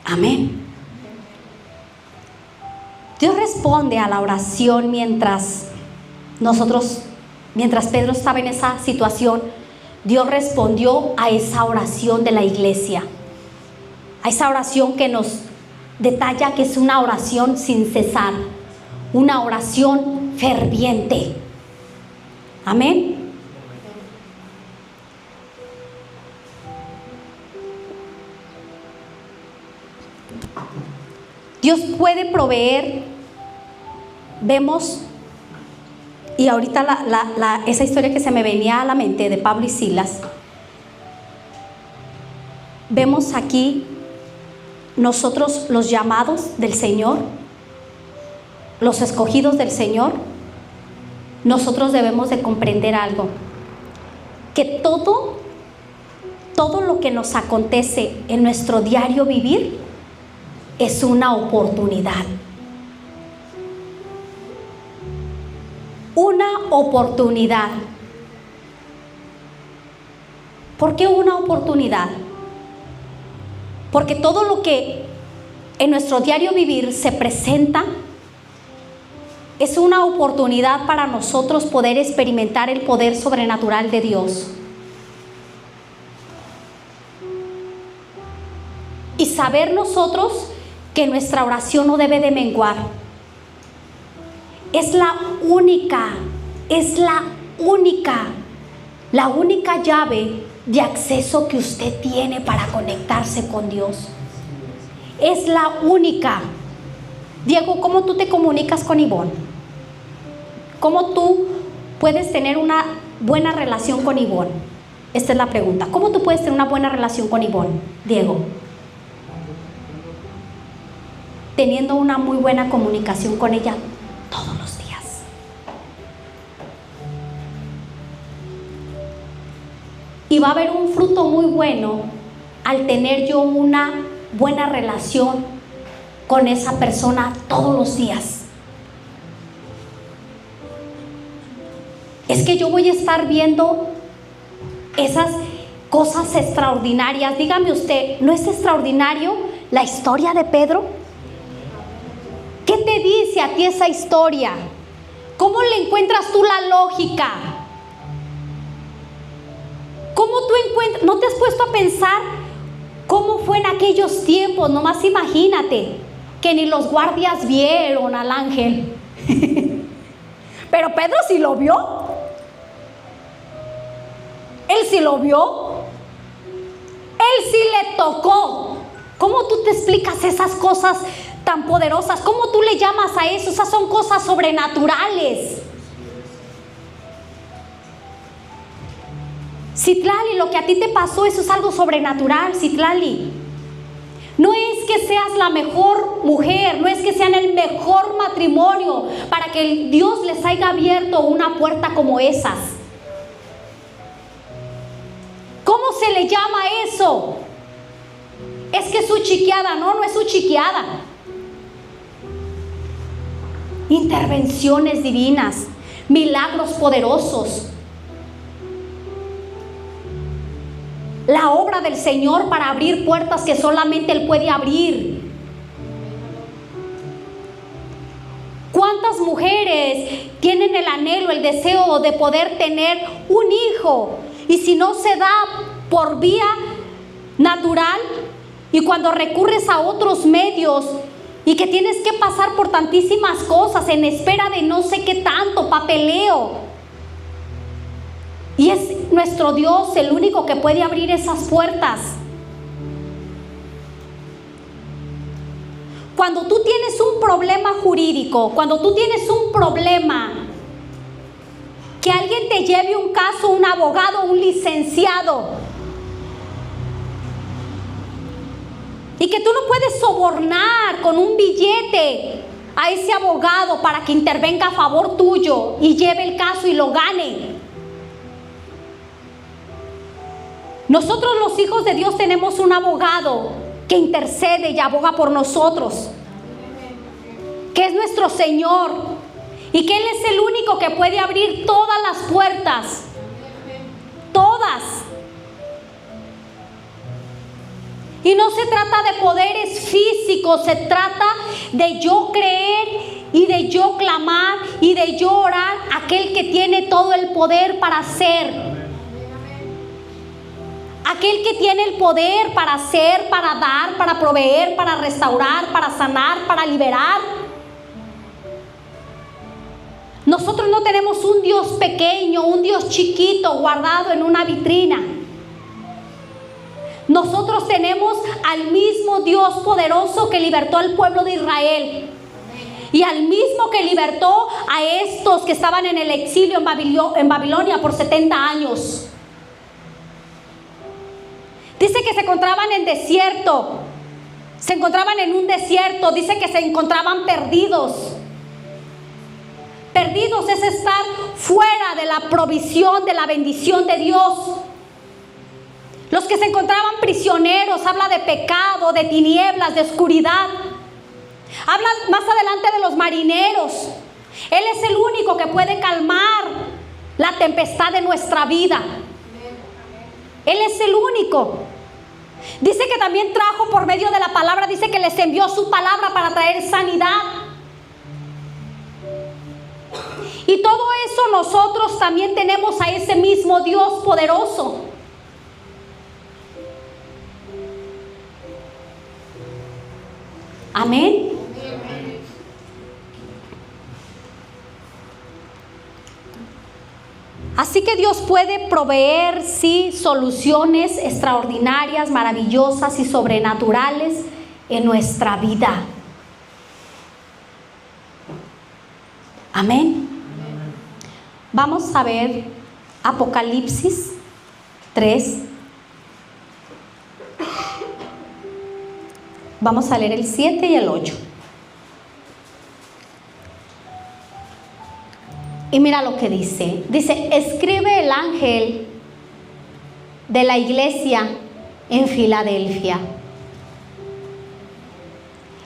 S1: Amén. Dios responde a la oración mientras Pedro estaba en esa situación. Dios respondió a esa oración de la iglesia, a esa oración que nos detalla que es una oración sin cesar, una oración ferviente. Amén. Dios puede proveer. Vemos, y ahorita esa historia que se me venía a la mente de Pablo y Silas, vemos aquí nosotros los llamados del Señor, los escogidos del Señor. Nosotros debemos de comprender algo, que todo lo que nos acontece en nuestro diario vivir es una oportunidad. Una oportunidad. ¿Por qué una oportunidad? Porque todo lo que en nuestro diario vivir se presenta es una oportunidad para nosotros poder experimentar el poder sobrenatural de Dios. Y saber nosotros que nuestra oración no debe de menguar. Es la única llave de acceso que usted tiene para conectarse con Dios. Es la única. Diego, ¿cómo tú te comunicas con Ivonne? ¿Cómo tú puedes tener una buena relación con Ivonne? Esta es la pregunta. ¿Cómo tú puedes tener una buena relación con Ivonne, Diego? Teniendo una muy buena comunicación con ella todos los días. Y va a haber un fruto muy bueno al tener yo una buena relación con esa persona todos los días. Es que yo voy a estar viendo esas cosas extraordinarias. Dígame usted, ¿no es extraordinario la historia de Pedro? ¿Qué te dice a ti esa historia? ¿Cómo le encuentras tú la lógica? ¿Cómo tú encuentras? ¿No te has puesto a pensar cómo fue en aquellos tiempos? Nomás imagínate que ni los guardias vieron al ángel. Pero Pedro sí lo vio. Él sí lo vio. Él sí le tocó. ¿Cómo tú te explicas esas cosas tan poderosas? ¿Cómo tú le llamas a eso? Esas son cosas sobrenaturales. Citlali, lo que a ti te pasó, eso es algo sobrenatural, Citlali. No es que seas la mejor mujer, no es que sean el mejor matrimonio para que Dios les haya abierto una puerta como esas. ¿Cómo se le llama eso? Es que es su chiqueada. No, no es su chiqueada. Intervenciones divinas, milagros poderosos. La obra del Señor para abrir puertas que solamente Él puede abrir. ¿Cuántas mujeres tienen el anhelo, el deseo de poder tener un hijo? Y si no se da por vía natural, y cuando recurres a otros medios, y que tienes que pasar por tantísimas cosas en espera de no sé qué tanto papeleo. Y es nuestro Dios el único que puede abrir esas puertas. Cuando tú tienes un problema jurídico, cuando tú tienes un problema, que alguien te lleve un caso, un abogado, un licenciado, y que tú no puedes sobornar con un billete a ese abogado para que intervenga a favor tuyo y lleve el caso y lo gane. Nosotros los hijos de Dios tenemos un abogado que intercede y aboga por nosotros, que es nuestro Señor, y que Él es el único que puede abrir todas las puertas, todas. Y no se trata de poderes físicos, se trata de yo creer y de yo clamar y de yo orar a aquel que tiene todo el poder para hacer. Aquel que tiene el poder para hacer, para dar, para proveer, para restaurar, para sanar, para liberar. Nosotros no tenemos un Dios pequeño, un Dios chiquito guardado en una vitrina. Nosotros tenemos al mismo Dios poderoso que libertó al pueblo de Israel, y al mismo que libertó a estos que estaban en el exilio en Babilonia por 70 años. Dice que se encontraban en desierto, se encontraban en un desierto, dice que se encontraban perdidos. Perdidos es estar fuera de la provisión, de la bendición de Dios. Los que se encontraban prisioneros, habla de pecado, de tinieblas, de oscuridad. Habla más adelante de los marineros. Él es el único que puede calmar la tempestad de nuestra vida. Él es el único. Dice que también trajo por medio de la palabra, dice que les envió su palabra para traer sanidad. Y todo eso nosotros también tenemos a ese mismo Dios poderoso. Amén. Así que Dios puede proveer, sí, soluciones extraordinarias, maravillosas y sobrenaturales en nuestra vida. Amén. Vamos a ver Apocalipsis 3. Vamos a leer el 7 y el 8. Y mira lo que dice. Dice: escribe el ángel de la iglesia en Filadelfia.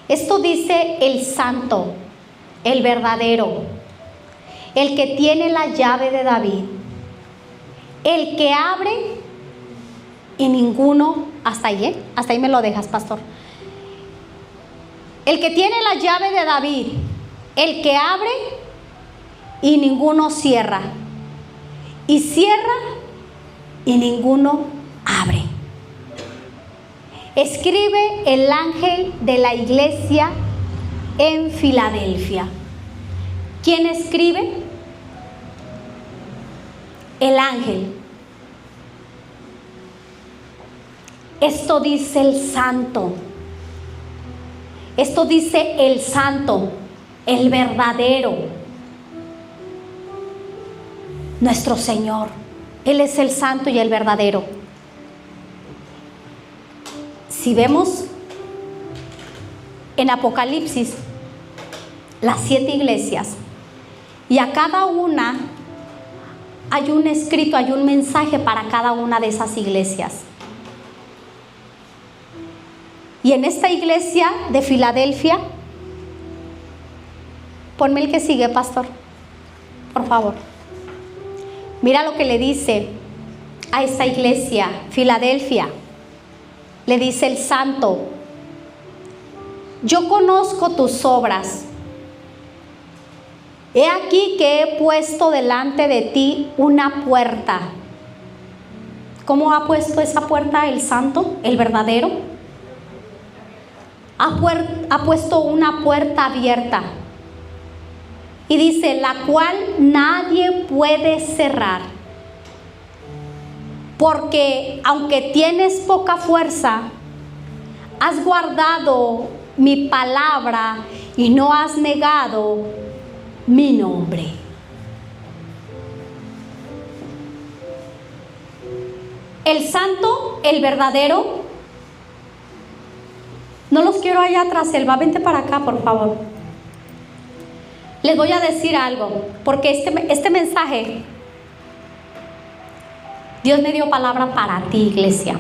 S1: Esto dice el santo, el verdadero, el que tiene la llave de David, el que abre y ninguno, hasta ahí me lo dejas, pastor. El que tiene la llave de David, el que abre y ninguno cierra, y cierra y ninguno abre. Escribe el ángel de la iglesia en Filadelfia. ¿Quién escribe? El ángel. Esto dice el santo. Esto dice el santo, el verdadero, nuestro Señor. Él es el santo y el verdadero. Si vemos en Apocalipsis las 7 iglesias, y a cada una hay un escrito, hay un mensaje para cada una de esas iglesias. Y en esta iglesia de Filadelfia, ponme el que sigue, pastor, por favor. Mira lo que le dice a esta iglesia, Filadelfia. Le dice el santo: yo conozco tus obras. He aquí que he puesto delante de ti una puerta. ¿Cómo ha puesto esa puerta el santo, el verdadero? Ha puesto una puerta abierta. Y dice: la cual nadie puede cerrar. Porque aunque tienes poca fuerza, has guardado mi palabra y no has negado mi nombre. El santo, el verdadero, no los quiero allá atrás, Elba, vente para acá, por favor. Les voy a decir algo, porque este mensaje, Dios me dio palabra para ti, iglesia.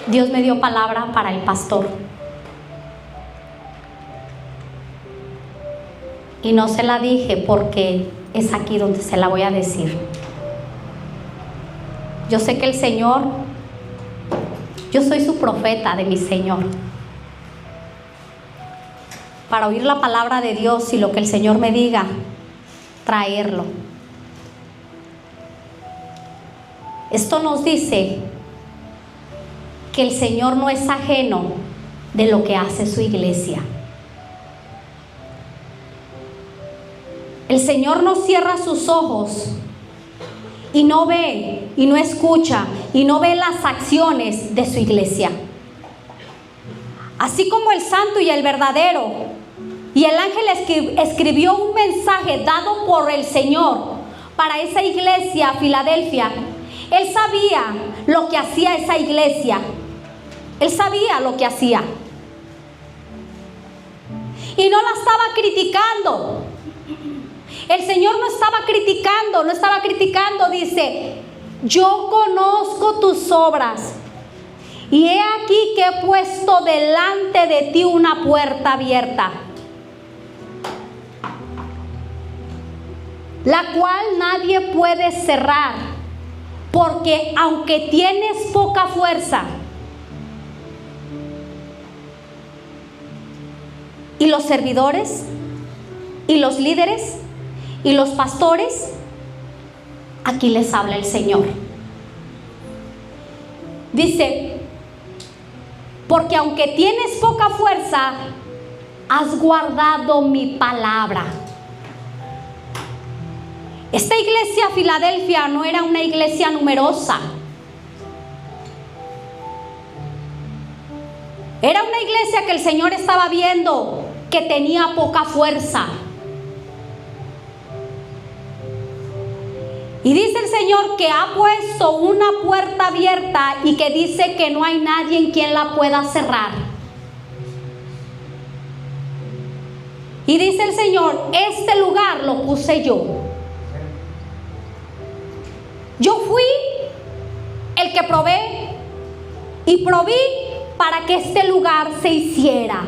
S1: Dios me dio palabra para el pastor. Y no se la dije porque es aquí donde se la voy a decir. Yo sé que el Señor, yo soy su profeta de mi Señor. Para oír la palabra de Dios y lo que el Señor me diga, traerlo. Esto nos dice que el Señor no es ajeno de lo que hace su iglesia. El Señor no cierra sus ojos y no ve, y no escucha, y no ve las acciones de su iglesia. Así como el santo y el verdadero, y el ángel escribió un mensaje dado por el Señor para esa iglesia, Filadelfia. Él sabía lo que hacía esa iglesia. Él sabía lo que hacía. Y no la estaba criticando. El Señor no estaba criticando, dice: yo conozco tus obras, y he aquí que he puesto delante de ti una puerta abierta, la cual nadie puede cerrar, porque aunque tienes poca fuerza. Y los servidores, y los líderes, y los pastores, aquí les habla el Señor. Dice: porque aunque tienes poca fuerza, has guardado mi palabra. Esta iglesia Filadelfia no era una iglesia numerosa. Era una iglesia que el Señor estaba viendo que tenía poca fuerza. Y dice el Señor que ha puesto una puerta abierta y que dice que no hay nadie en quien la pueda cerrar. Y dice el Señor: este lugar lo puse yo. Yo fui el que probé y proví para que este lugar se hiciera.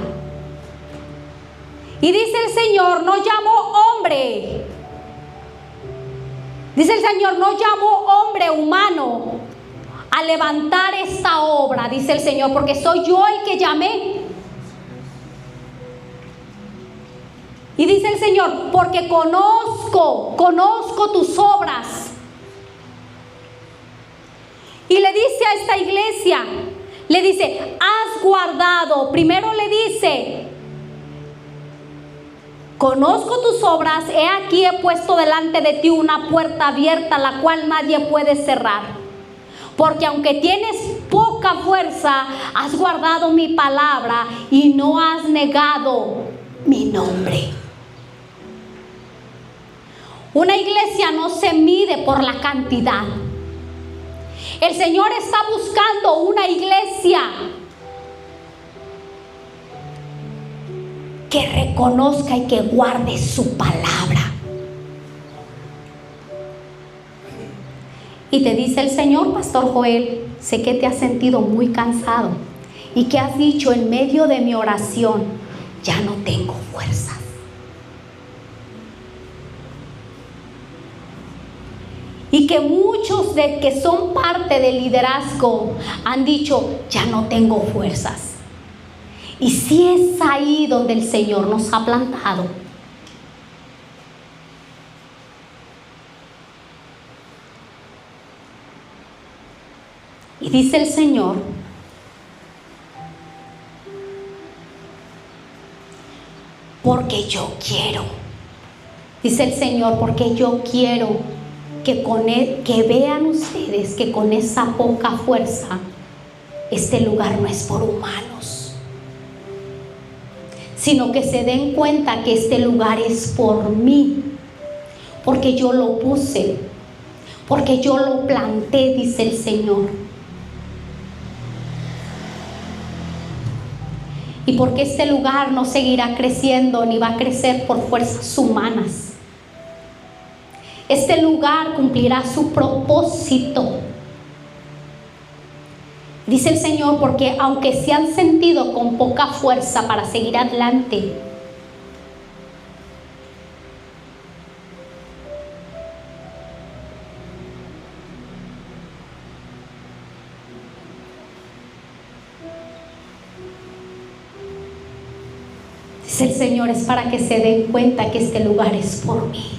S1: Y dice el Señor: no llamo hombre. Dice el Señor: no llamo hombre humano a levantar esta obra, dice el Señor, porque soy yo el que llamé. Y dice el Señor: porque conozco tus obras. Y le dice a esta iglesia, le dice: has guardado. Primero le dice: conozco tus obras, he aquí he puesto delante de ti una puerta abierta, la cual nadie puede cerrar. Porque aunque tienes poca fuerza, has guardado mi palabra y no has negado mi nombre. Una iglesia no se mide por la cantidad. El Señor está buscando una iglesia que reconozca y que guarde su palabra. Y te dice el Señor, Pastor Joel, sé que te has sentido muy cansado y que has dicho en medio de mi oración, ya no tengo fuerzas. Y que muchos de que son parte del liderazgo han dicho, ya no tengo fuerzas. Y si es ahí donde el Señor nos ha plantado. Y dice el Señor, porque yo quiero. Dice el Señor, porque yo quiero que vean ustedes que con esa poca fuerza, este lugar no es por humanos, sino que se den cuenta que este lugar es por mí, porque yo lo puse, porque yo lo planté, dice el Señor. Y porque este lugar no seguirá creciendo ni va a crecer por fuerzas humanas. Este lugar cumplirá su propósito. Dice el Señor, porque aunque se han sentido con poca fuerza para seguir adelante, dice el Señor, es para que se den cuenta que este lugar es por mí.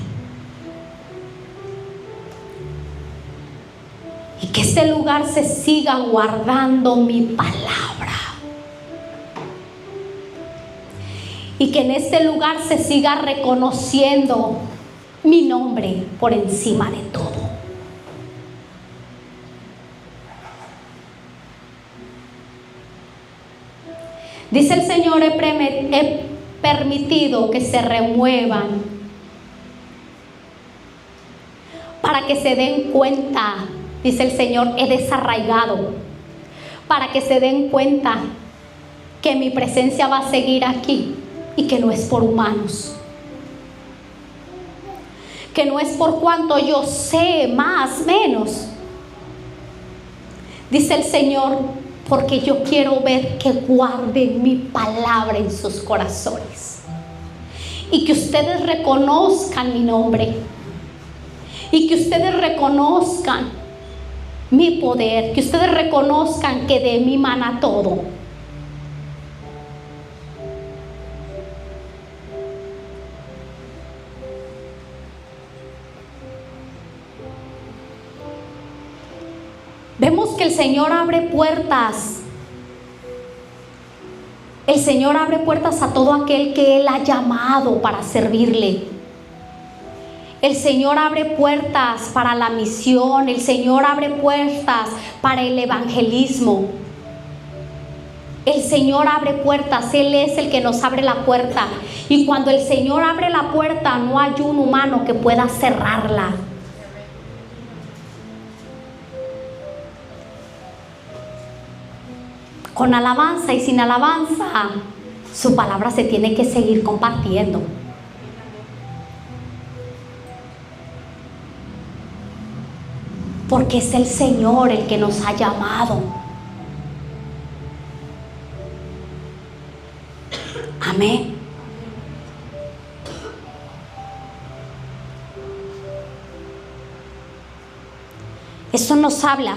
S1: Y que este lugar se siga guardando mi palabra. Y que en este lugar se siga reconociendo mi nombre por encima de todo. Dice el Señor, he permitido que se remuevan para que se den cuenta. Dice el Señor, he desarraigado para que se den cuenta que mi presencia va a seguir aquí y que no es por humanos, que no es por cuanto yo sé, más, menos. Dice el Señor, porque yo quiero ver que guarden mi palabra en sus corazones y que ustedes reconozcan mi nombre y que ustedes reconozcan mi poder, que ustedes reconozcan que de mí mana todo. Vemos que el Señor abre puertas. El Señor abre puertas a todo aquel que Él ha llamado para servirle. El Señor abre puertas para la misión. El Señor abre puertas para el evangelismo. El Señor abre puertas. Él es el que nos abre la puerta. Y cuando el Señor abre la puerta, no hay un humano que pueda cerrarla. Con alabanza y sin alabanza, su palabra se tiene que seguir compartiendo. Porque es el Señor el que nos ha llamado. Amén. Esto nos habla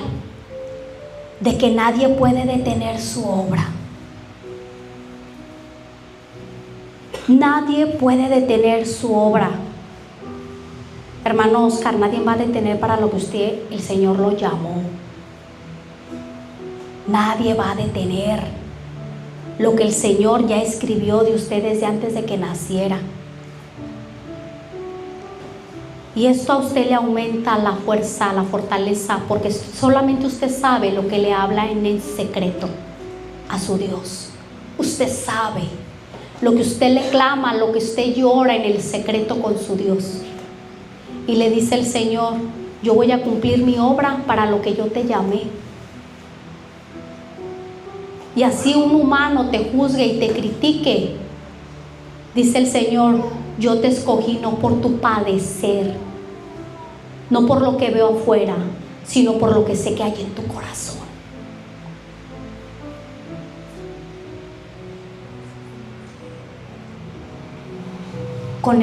S1: de que nadie puede detener su obra. Nadie puede detener su obra. Hermano Oscar, nadie va a detener para lo que el Señor lo llamó. Nadie va a detener lo que el Señor ya escribió de usted desde antes de que naciera. Y esto a usted le aumenta la fuerza, la fortaleza, porque solamente usted sabe lo que le habla en el secreto a su Dios. Usted sabe lo que usted le clama, lo que usted llora en el secreto con su Dios. Y le dice el Señor, yo voy a cumplir mi obra para lo que yo te llamé. Y así un humano te juzgue y te critique, Dice el Señor, yo te escogí no por tu padecer, no por lo que veo afuera, sino por lo que sé que hay en tu corazón. Con